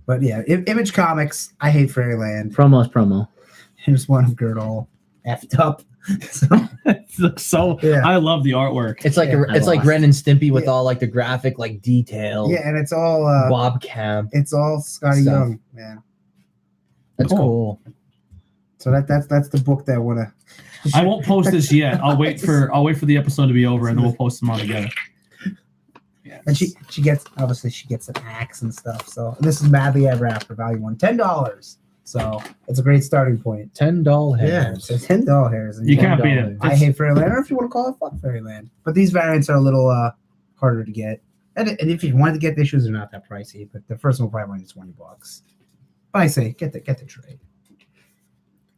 But yeah, Image Comics. I hate Fairyland. Promo's promo. Here's one of Gert all effed up. So, It looks so. Yeah. I love the artwork. It's like Yeah. it's like lost. Ren and Stimpy with Yeah. all like the graphic like detail. yeah, and it's all Bob Camp. it's all Scotty Stuff. Young. Yeah. That's cool. So that's the book that I want to. I won't post this yet. I'll wait for the episode to be over, and then we'll post them all together. Yeah. And she gets an axe and stuff. So this is Madly Ever After Value 1, $10. So it's a great starting point. $10 Yeah, hairs. it's $10 hairs. And You can't beat it. I hate Fairyland, or if you want to call it fuck Fairyland. But these variants are a little harder to get. And if you wanted to get the issues, they're not that pricey. But the first one will probably run you $20. But I say get the trade.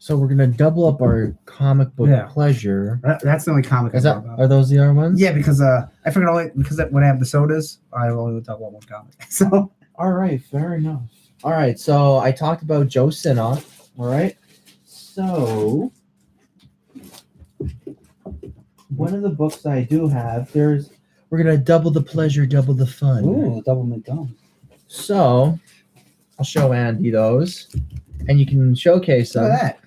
So we're gonna double up our comic book Yeah. pleasure. That's the only comic Is I that talk about. are those the other ones? Yeah, because I figured when I have the sodas, I only talk about one comic. So All right, fair enough. All right, so I talked about Joe Sinnott. All right, so one of the books I do have, we're gonna double the pleasure, double the fun. ooh, double McDonald. So I'll show Andy those, and you can showcase Look them. at that.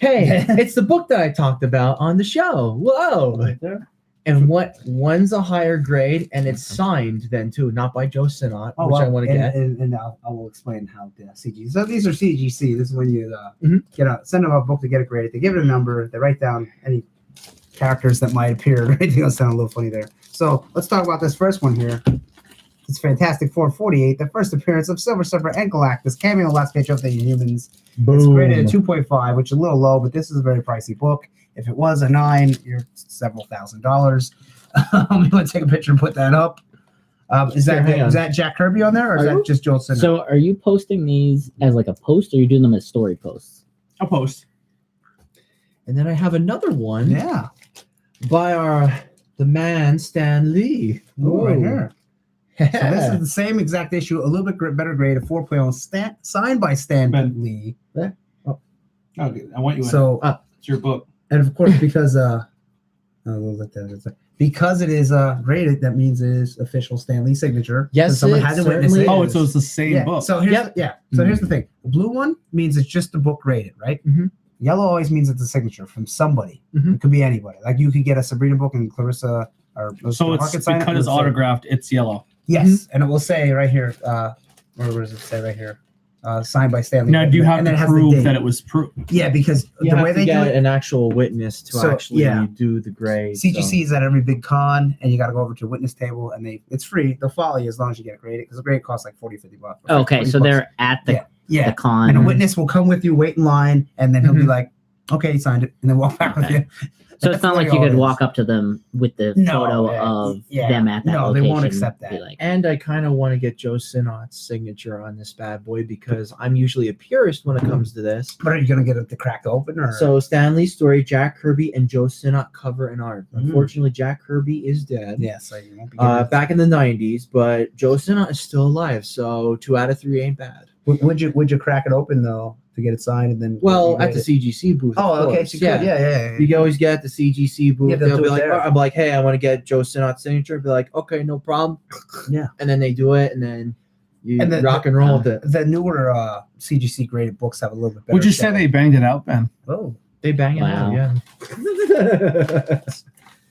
Hey, it's the book that I talked about on the show. Whoa! Right there. And one's a higher grade, and it's signed then too, not by Joe Sinnott, which I want to get. And I will explain how the CGC. So these are CGC. This is when you Mhm. send them a book to get it graded. They give it a number. They write down any characters that might appear. Everything else sound a little funny there. So let's talk about this first one here. It's Fantastic 448, the first appearance of Silver Surfer and Galactus, cameo last page of the Humans. It's graded at 2.5, which is a little low, but this is a very pricey book. If it was a 9, you're several $1,000s. I'm going to take a picture and put that up. Is that Jack Kirby on there, or is that just Joel Sinnott? So are you posting these as like a post, or are you doing them as story posts? I'll post. And then I have another one yeah. by the man Stan Lee. Ooh, right Ooh. here. So this is the same exact issue, a little bit better grade, a 4.0, signed by Stan Ben. Lee. Okay, I want you in. So, It's your book. and of course, because because it is graded, that means it is official Stan Lee signature. Yes, So someone it had to witness certainly it. Oh, so it's the same yeah. book. So here's Yep. So here's the thing: the blue one means it's just the book graded, right? Mhm. Yellow always means it's a signature from somebody. Mhm. It could be anybody. Like you could get a Sabrina book and Clarissa or So it's Market sign it, because and it's it'll say- autographed. It's yellow. Yes, and it will say right here. Where does it say right here? Signed by Stanley. Now, do you have and then to it has the prove date. that it was proved? Yeah, because You the have way to they do get it, an actual witness to So, actually yeah. do the grade. CGC is at every big con, and you got to go over to a witness table, and it's free. They'll follow you as long as you get it graded, because the grade costs like $40, $50. Okay, 40 so bucks. they're at the yeah. con. And a witness will come with you, wait in line, and then he'll be Mhm. like, "Okay, he signed it," and then walk back with Okay. you. So it's not like you could walk up to them with the No, photo yeah, of yeah. them at that No, location. they won't accept that. Be like, And I kind of want to get Joe Sinnott's signature on this bad boy because I'm usually a purist when it comes to this. But are you gonna get it to crack open, or So Stanley's story, Jack Kirby and Joe Sinnott cover and art. Mhm. Unfortunately, Jack Kirby is dead. yeah, so you won't be getting it. Back in the 90s, but Joe Sinnott is still alive, so 2 out of 3 ain't bad. Would you crack it open though to get it signed, and then Well, you at grade the it? CGC booth. of Oh, okay, course, so you could, yeah. You can always get at the CGC booth. Yeah, they'll they'll do be it like, there. I'm like, hey, I want to get Joe Sinnott's signature. Be like, okay, no problem. Yeah. And then they do it, and then you And rock and roll with it. The newer CGC graded books have a little bit better. Would you say they banged it out, Ben? Oh, They bang it Wow. out, yeah.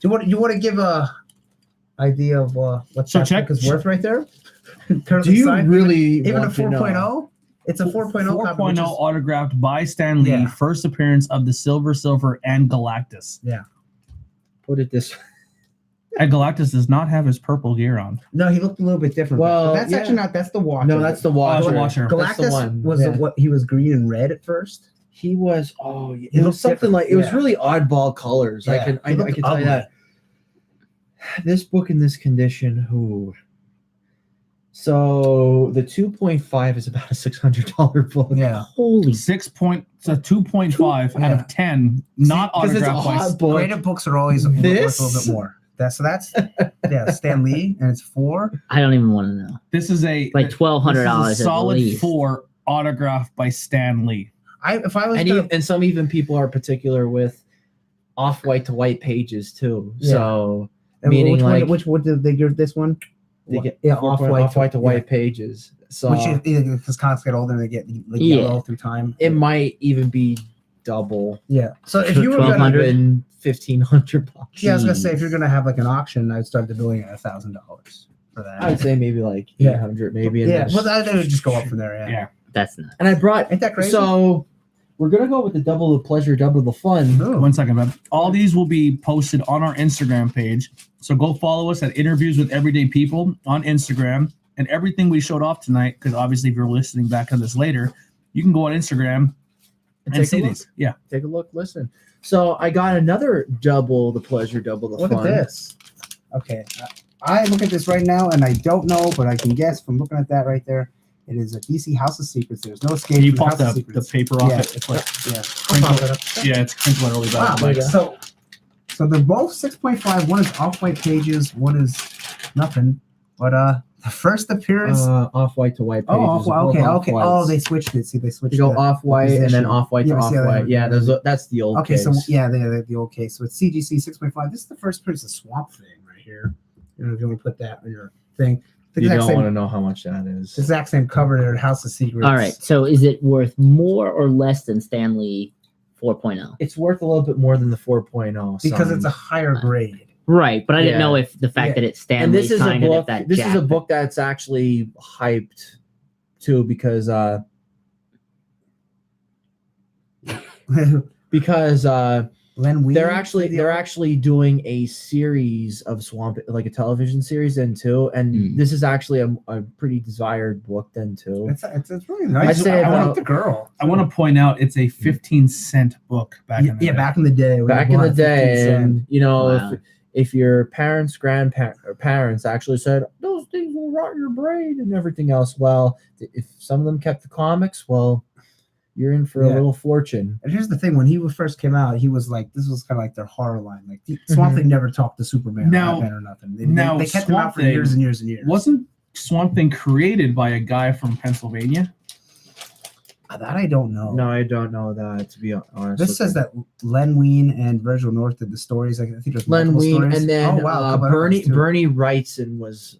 do you want to give a idea of what So that check- book is worth right there? Do you really even a want to know? 4.0? It's a 4.0 copy, which 4.0 is- autographed by Stan Lee. Yeah. First appearance of the Silver Surfer and Galactus. Put it this way. And Galactus does not have his purple gear on. No, he looked a little bit different. Well, but that's yeah. actually not. That's the Watcher. No, that's the Watcher. Watcher. That's the Galactus one. was Yeah. what he was green and red at first. He was. Oh, He it was looked something different, like it was yeah. really oddball colors. I Yeah, can he looked tell you ugly. that. This book in this condition, who? So the 2.5 is about a $600 book. Yeah, holy 2.5 out Yeah. of 10, not Because it's a autographed by. hot book. graded books are always worth a This? little bit more. That's Stan Lee, and it's 4. I don't even want to know. This is a Like $1,200 this is a at solid least. 4 autographed by Stan Lee. If I was And, gonna, and some even people are particular with off-white to white pages too. Yeah. So and meaning which like one did they give this one? They get off-white to white pages. So Which because comics get older, they get like Yeah. yellow through time. it might even be double. Yeah. So if you were gonna, 1200? Been $1,500. yeah, I was gonna say if Jeez. you're gonna have like an auction, I'd start the billing at $1,000 for that. I would say maybe like Yeah. 800, maybe. And yeah. then- Well, that would just go up from there. Yeah. Yeah. That's not. and I brought. Ain't that crazy? So we're gonna go with the double the pleasure, double the fun. Ooh. One second, man. All these will be posted on our Instagram page. So go follow us at Interviews with Everyday People on Instagram. And everything we showed off tonight, because obviously if you're listening back on this later, you can go on Instagram and take see a look. these. Yeah. Take a look. Listen. So I got another double the pleasure, double the Look fun. at this. Okay. I look at this right now, and I don't know, but I can guess from looking at that right there. It is a DC House of Secrets. There's no escape. Can you from pop House of the Secrets. paper off Yeah. it? It's like, Yeah. Crinkle. I'll pop it up. yeah, it's crinkling really Wow. bad. Like, So they're both 6.5. One is off-white pages. One is nothing. But the first appearance. Off white to white pages. Oh, Both okay. off-whites. Oh, they switched it. See, they switched. You go the- off white and then position. off white to Yeah, off see how they- white. Yeah, that's the old. Okay, case. so yeah, the old case. So it's CGC 6.5. This is the first appearance of Swamp Thing right here. You know, if you want to put that on your thing. The you exact don't same, want to know how much that is. the exact same cover there, House of Secrets. All right. So is it worth more or less than Stanley 4.0? It's worth a little bit more than the 4.0 Because it's a signed. higher grade. Right, but I didn't Yeah. know if the fact Yeah. that it's Stanley and this is a signed it book. at that This is a jacked. book that's actually hyped too because Len Wein. they're actually doing a series of Swamp, like a television series then too, and Mm. this is actually a pretty desired book then too. It's really nice. I'd say I about- want the girl. I want to point out it's a 15-cent book back in the day. back in the day. when Back it in the was day, 15 cent. and you know, Wow. if your parents actually said those things will rot your brain and everything else, well, if some of them kept the comics, well, you're in for a Yeah. little fortune. And here's the thing: when he first came out, he was like, this was kind of like their horror line. Like Swamp Thing never talked to Superman, Now- or Batman, or nothing. now They kept him Swamp out for Thing years and years and years. Wasn't Swamp Thing created by a guy from Pennsylvania? That I don't know. No, I don't know that, to be honest. This with says you. that Len Wein and Virgil North did the stories. Like, I think there's Len multiple Wein, stories. and then a couple other Bernie ones, too. Bernie Wrightson was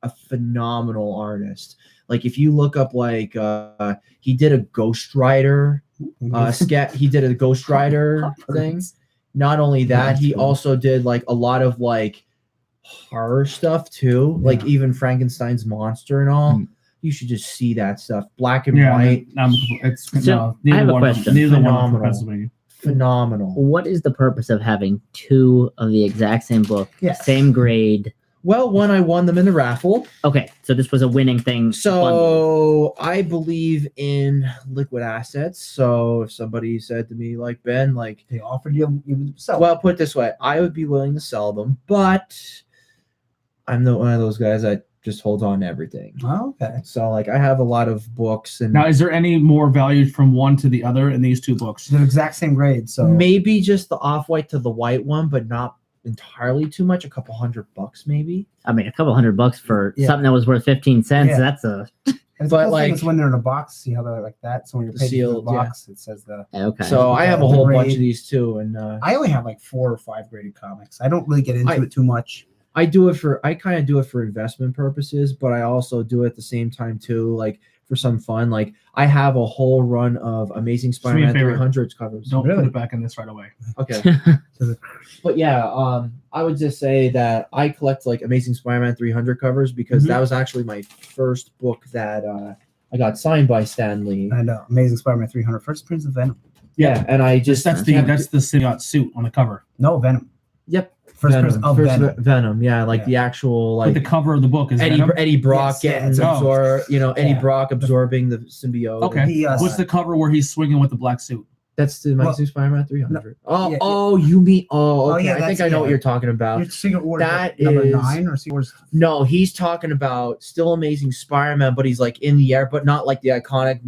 a phenomenal artist. Like if you look up, like he did a Ghost Rider he did a Ghost Rider thing. Not only that, That's he cool. also did like a lot of like horror stuff too, like Yeah. even Frankenstein's monster and all. Hmm. You should just see that stuff, black and Yeah, white, it's So, no, I have a one question. From, neither one from Phenomenal. Pennsylvania. phenomenal. What is the purpose of having two of the exact same book, Yes. same grade? Well, one, I won them in the raffle. Okay, so this was a winning thing. bundle. So I believe in liquid assets. So if somebody said to me, like, Ben, like, They offered you sell. well, put it this way, I would be willing to sell them, but I'm not one of those guys that just holds on to everything. Oh, okay. So like I have a lot of books and Now, is there any more value from one to the other in these two books? They're the exact same grade. So maybe just the off-white to the white one, but not entirely too much, a couple $100 maybe. I mean, a couple $100 for Yeah. something that was worth 15 cents. Yeah. That's a And But, the cool thing like- is when they're in a box, see how they're like that. So when you're The paying for the sealed, yeah. box, it says the. okay. So I have a The whole grade. bunch of these too, and I only have like 4 or 5 graded comics. I don't really get into I- it too much. I kind of do it for investment purposes, but I also do it at the same time too, like for some fun. Like I have a whole run of Amazing Do me a Spider-Man favor. 300s covers. Don't Really? put it back in this right away. Okay. But yeah, I would just say that I collect like Amazing Spider-Man 300 covers because Mhm. that was actually my first book that I got signed by Stan Lee. And Amazing Spider-Man 300, First Appearance of Venom. Yeah, and I just That's the symbiote suit on the cover. No, Venom. Yep. First Venom. Appearance of First Venom. Venom. Yeah, like Yeah. the actual But like the cover of the book is Venom. Eddie Brock Yes, yeah, getting it's Eddie Yeah. Brock absorbing the symbiote. Okay. He, What's the cover where he's swinging with the black suit? That's the Well, Amazing Spider-Man 300. yeah. You mean okay. yeah, I think that's- I know what yeah. you're talking about. Your Secret Wars That number is- 9 or Secret Wars? No, he's talking about still Amazing Spider-Man, but he's like in the air, but not like the iconic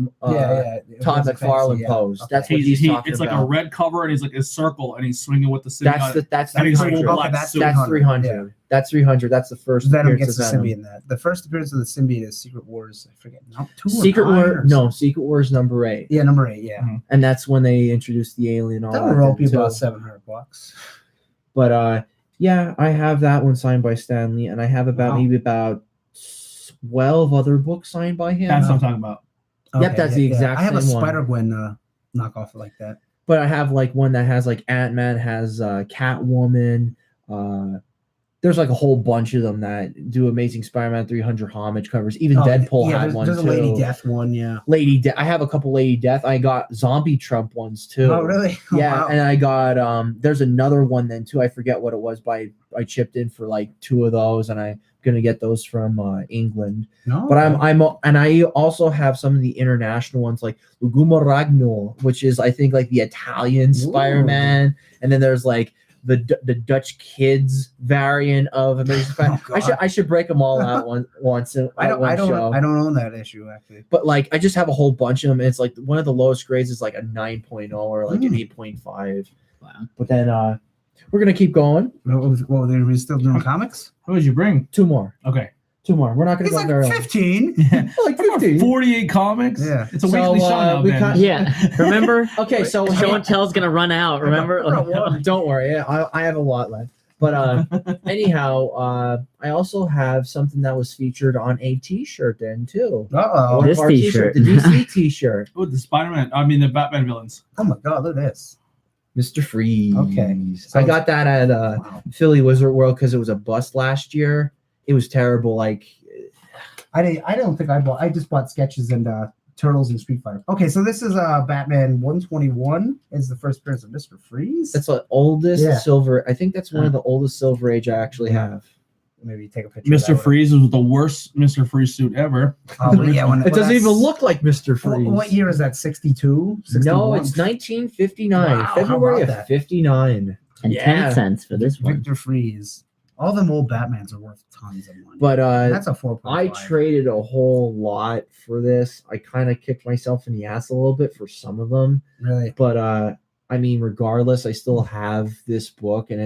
Todd Fantasy, McFarlane yeah. pose. Okay. That's what he's talking It's like a about. red cover and he's like a circle and he's swinging with the symbiote. That's and he's 300. full Okay, black that's suit. That's 300. Yeah. That's 300. That's the first Venom appearance gets the of Venom. symbiote in that. The first appearance of the symbiote is Secret Wars. I forget. No, 2 or Secret 9 War, or no, something. Secret Wars number 8, Yeah, number 8. Yeah, and that's when they introduced the alien. All that that would roll then, people too. about $700. But Yeah, I have that one signed by Stan Lee, and I have Wow. maybe about 12 other books signed by him. That's what I'm talking about. Yep, that's the exact I have a same one. Spider-Gwen knockoff like that. But I have like one that has like Ant-Man, has Catwoman. There's like a whole bunch of them that do Amazing Spider-Man 300 homage covers. Even Deadpool had one there's too. a Lady Death one, yeah. Lady Death. I have a couple Lady Death. I got Zombie Trump ones too. Oh, really? Yeah, Wow. and I got there's another one then too. I forget what it was, but I chipped in for like 2 of those, and I'm gonna get those from England. No, But I also have some of the international ones like Luguma Ragno, which is I think like the Italian Spider-Man, and then there's like the Dutch kids variant of Amazing Spider. I should break them all out once. I don't own that issue actually. But like I just have a whole bunch of them. It's like one of the lowest grades is like a 9.0 or like an 8.5. Wow. But then we're gonna keep going. Well, they're still doing comics. What did you bring? 2 more. Okay. 2 more. We're not gonna It's go like very long. 15. Like 15. 48 comics. Yeah. It's a So, weekly show now, we Ben. cut- Yeah. Remember? Okay, so Show and tell's gonna run out. Remember? don't worry. Yeah, I have a lot left. But anyhow, I also have something that was featured on a T-shirt then too. Uh-oh. One This of our T-shirt. the DC T-shirt, Oh, the Spider-Man. I mean, the Batman villains. Oh my god, look at this. Mr. Freeze. Okay. So I got that at Wow. Philly Wizard World because it was a bust last year. It was terrible. Like I don't think I bought. I just bought sketches and Turtles and Street Fighter. Okay, so this is Batman 121 is the first appearance of Mr. Freeze. that's the oldest Yeah. silver. I think that's one of the oldest Silver Age I actually have. Maybe take a picture. of Mr. that Freeze was the worst Mr. Freeze suit ever. Oh, but yeah, It doesn't even look like Mr. Freeze. What year is that? 62? No, it's 1959. Wow, how February about of that? 59. And Yeah. 10 cents for this one. Victor Freeze. All them old Batmans are worth tons of money. But that's a 4.5. I traded a whole lot for this. I kind of kicked myself in the ass a little bit for some of them. Really? But I mean, regardless, I still have this book, and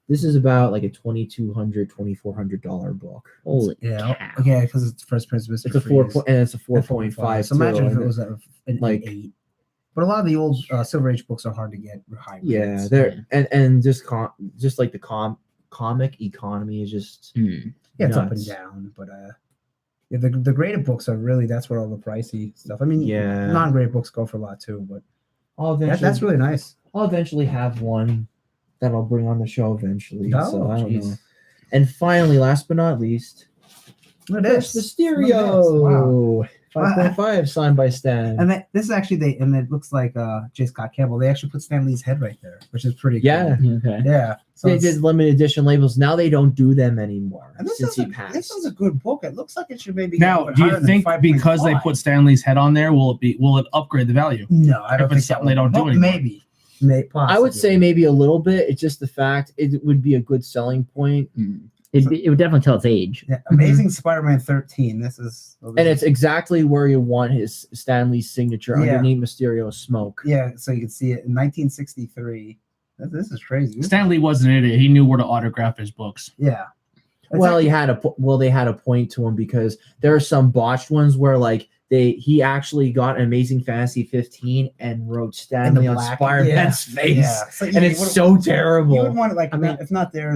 this is about like a $2,400 book. Holy Yeah. cow. Okay, because it's first Prince of Mr. It's a Freeze. and it's a At 4.5. So imagine if too, it was an like- 8. But a lot of the old Silver Age books are hard to get. High yeah, grades. they're and just like the comic economy is just Hmm. Yeah, it's up and nuts. down. But yeah, the graded books are really that's where all the pricey stuff. I mean, Yeah. non-graded books go for a lot too. But I'll eventually, that's really nice. I'll eventually have one that I'll bring on the show eventually. Oh, so I don't jeez. know. And finally, last but not least, Look at First this. Look at this. Mysterio. Wow. 5.5 signed by Stan. And this is actually and it looks like J. Scott Campbell. They actually put Stan Lee's head right there, which is pretty Yeah. cool. Okay. Yeah. So They it's- did limited edition labels. Now they don't do them anymore and since he this passed. is a good book. It looks like it should maybe Now, go do higher you than think 5.5. because they put Stanley's head on there, will it upgrade the value? No, I don't if think it's something they don't do Well, anymore? Maybe. I would say maybe a little bit. It's just the fact it would be a good selling point. Hmm. It would definitely tell its age. Yeah, Amazing Spider-Man 13. This is And it's exactly where you want his Stanley's signature Yeah. underneath Mysterio's smoke. yeah. So you can see it in 1963. This is crazy. Stanley wasn't an idiot. He knew where to autograph his books. Yeah. It's Well, like- they had a point to him because there are some botched ones where like he actually got Amazing Fantasy 15 and wrote Stanley on black- Spider-Man's face. Yeah. So And it's so terrible. You would want it like I mean, if not there,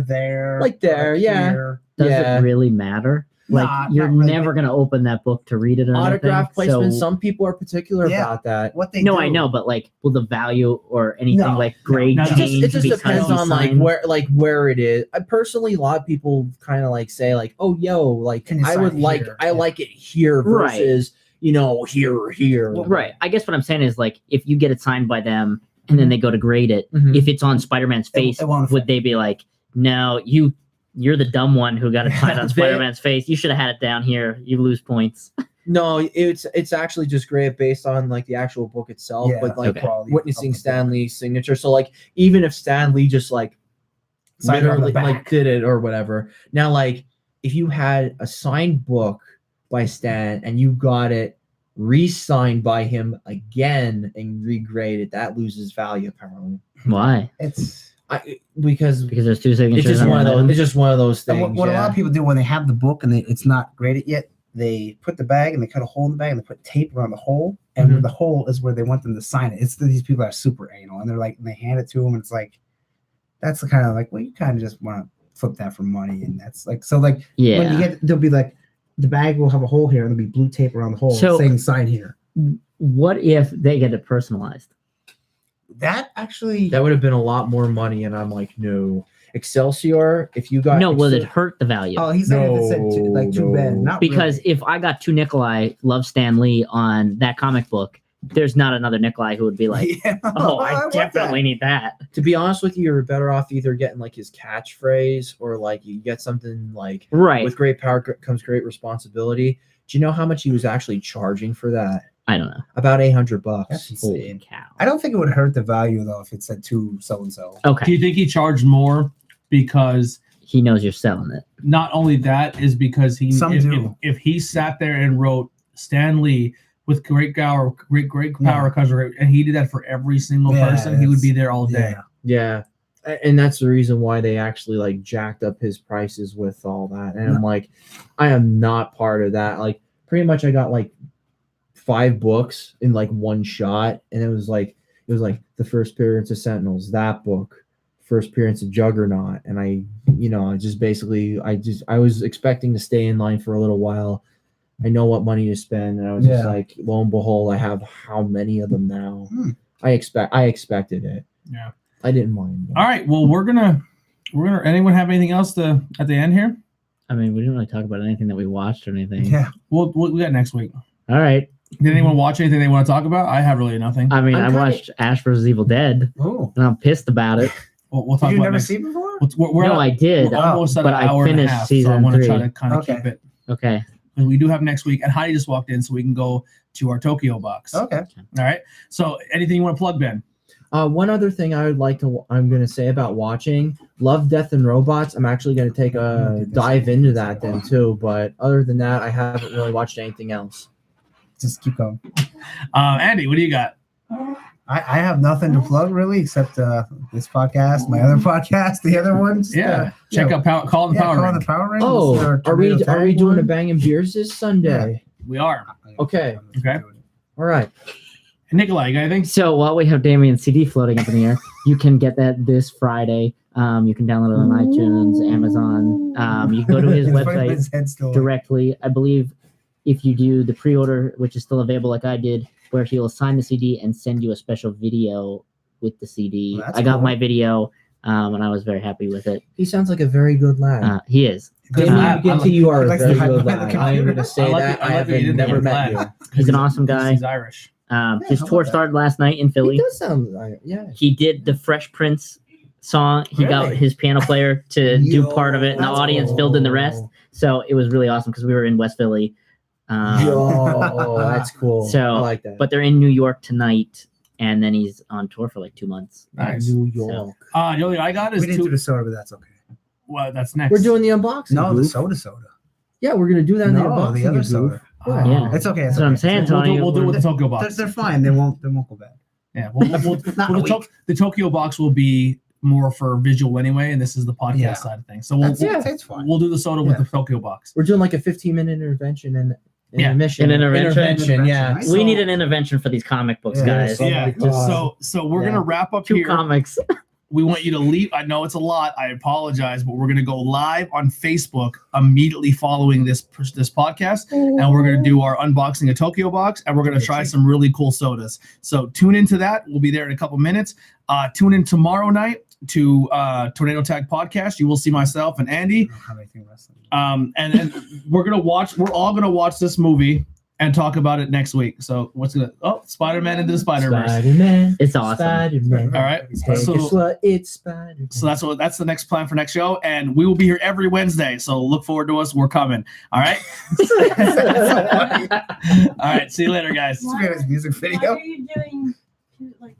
like there, yeah. here. Does Yeah. it really matter? Like Nah, you're not really. never gonna open that book to read it or Autograph anything. placement. So, Some people are particular Yeah. about that. What they no, do, I know, but like, will the value or anything No, like grade no. It change? just because depends he on like signed? where it is. I personally, a lot of people kind of like say like, oh, yo, like Can you I sign would it like here? I Yeah. like it here Right. versus here or here. Right. I guess what I'm saying is like, if you get it signed by them and then they go to grade it, Mhm. if it's on Spider-Man's face, it won't would they be like, no, you're the dumb one who got it tied on They- Spider-Man's face. You should have had it down here. You lose points. No, it's actually just great based on like the actual book itself, Yeah, but like Okay. quality witnessing of the Stan book. Lee's signature. So like even if Stan Lee just like Signed it on the literally like back. did it or whatever. Now like if you had a signed book by Stan and you got it re-signed by him again and regraded, that loses value apparently. Why? It's Because Because there's two signatures. it's just on one of one those. item? It's just one of those and things. what a yeah. lot of people do when they have the book and it's not graded yet. They put the bag and they cut a hole in the bag and they put tape around the hole, and where the hole is where they want them to sign it. It's these people that are super anal, and they're like, and they hand it to them, and it's like, that's the kind of like, well, you kind of just want to flip that for money, and that's like, so like when you Yeah. get, there'll be like the bag will have a hole here, and there'll be blue tape around the hole So- saying sign here. What if they get it personalized? That actually, That would have been a lot more money, and I'm like, no. Excelsior, if you got No, will it Excel- hurt the value? oh, he's saying if it said like too bad, No. not Because really. if I got 2 Nikolai love Stan Lee on that comic book, there's not another Nikolai who would be like, Yeah. oh, I want that. definitely need that. To be honest with you, you're better off either getting like his catchphrase or like you get something like Right. with great power comes great responsibility. Do you know how much he was actually charging for that? I don't know. About $800. That's Holy insane. cow. I don't think it would hurt the value though if it said to so and so. Do Okay. you think he charged more because He knows you're selling it. not only that is because he Some if, do. if he sat there and wrote Stan Lee with great power comes great, and he did that for every single Yeah, person, he would it's- be there all day. Yeah. Yeah. And that's the reason why they actually like jacked up his prices with all that. And I'm like, I am not part of that. Like pretty much I got like 5 books in like one shot. And it was like the first appearance of Sentinels, that book, first appearance of Juggernaut. And I was expecting to stay in line for a little while. I know what money to spend. And I was just Yeah. like, lo and behold, I have how many of them now? Hmm. I expected it. Yeah. I didn't mind. All right. Well, we're gonna. Anyone have anything else at the end here? I mean, we didn't really talk about anything that we watched or anything. Yeah. We got next week. All right. Did anyone watch anything they want to talk about? I have really nothing. I mean, I'm I kinda- watched Ash vs. Evil Dead, Oh. and I'm pissed about it. We'll talk Did you about never next. see it before? We're No, at- I did, We're almost at but an I hour and a finished half, so I season want to 3. try to kind of Okay. keep it. Okay. We do have next week, and Heidi just walked in, so we can go to our Tokyo box. Okay. All right. So, anything you want to plug, Ben? One other thing I'm going to say about watching Love, Death, and Robots. I'm actually going to take a dive into that then too. But other than that, I haven't really watched anything else. Just keep going. Andy, what do you got? I have nothing to plug really except this podcast, my other podcast, the other ones. Check out Call the Power Call Ring. the Power Ring. Oh, This is our are we tornado tag doing a one. Banging Beers this Sunday? We are. Okay. Okay. All right. Nikolai, you got anything? So while we have Damien's CD floating up in the air, you can get that this Friday. You can download it on iTunes, Amazon. You can go to his It's funny, but website his head's still directly. I believe if you do the pre-order, which is still available like I did, where he'll assign the CD and send you a special video with the CD. Well, that's I got cool. my video, and I was very happy with it. He sounds like a very good lad. He is. Good Jamie lad. McGinty, you are He a likes to very hide good behind the lad. I am going to computer. say I like that. it- I I like that you have didn't never name met lad. you. He's an awesome guy. He's Irish. His how tour about that? started last night in He Philly. does sound yeah. He did the Fresh Prince song. He got Really? his piano player to do part of it, and the that's audience filled in the rest. So it was really awesome because we were in West Philly. Yo, that's cool. So, I like that. But they're in New York tonight, and then he's on tour for like 2 months. Nice. New York. The only thing I got is We didn't do two. the soda, but that's okay. Well, that's next. We're doing the unboxing. No, the Goof. soda. Yeah, we're gonna do that in the No, unboxing. the other Goof. soda. Yeah. It's okay. It's That's what I'm okay. saying, We'll do, Tony. we'll do it with the Tokyo box. They're fine. They won't go bad. Yeah. Not a week. The Tokyo box will be more for visual anyway, and this is the podcast Yeah. side of things. So we'll It's fine. we'll do the soda with Yeah. the Tokyo box. We're doing like a 15-minute intervention and Yeah. intermission. An intervention. Yeah. Nice. We need an intervention for these comic books, Yeah, guys. Oh my Yeah. God. So we're Yeah. gonna wrap up 2 here. comics. We want you to leave. I know it's a lot. I apologize, but we're going to go live on Facebook immediately following this podcast, and we're going to do our unboxing of Tokyo Box, and we're going to try some really cool sodas. So tune into that. We'll be there in a couple minutes. Tune in tomorrow night to Tornado Tag Podcast. You will see myself and Andy. I don't have anything wrestling. And then we're all gonna watch this movie and talk about it next week. So Spider-Man into the Spider-Verse. Spider-Man. It's awesome. Spider-Man. All right. Hey, So- guess what? It's Spider-Man. So that's the next plan for next show, and we will be here every Wednesday. So look forward to us. We're coming. All right. All right. See you later, guys. This is music Why video. are you doing like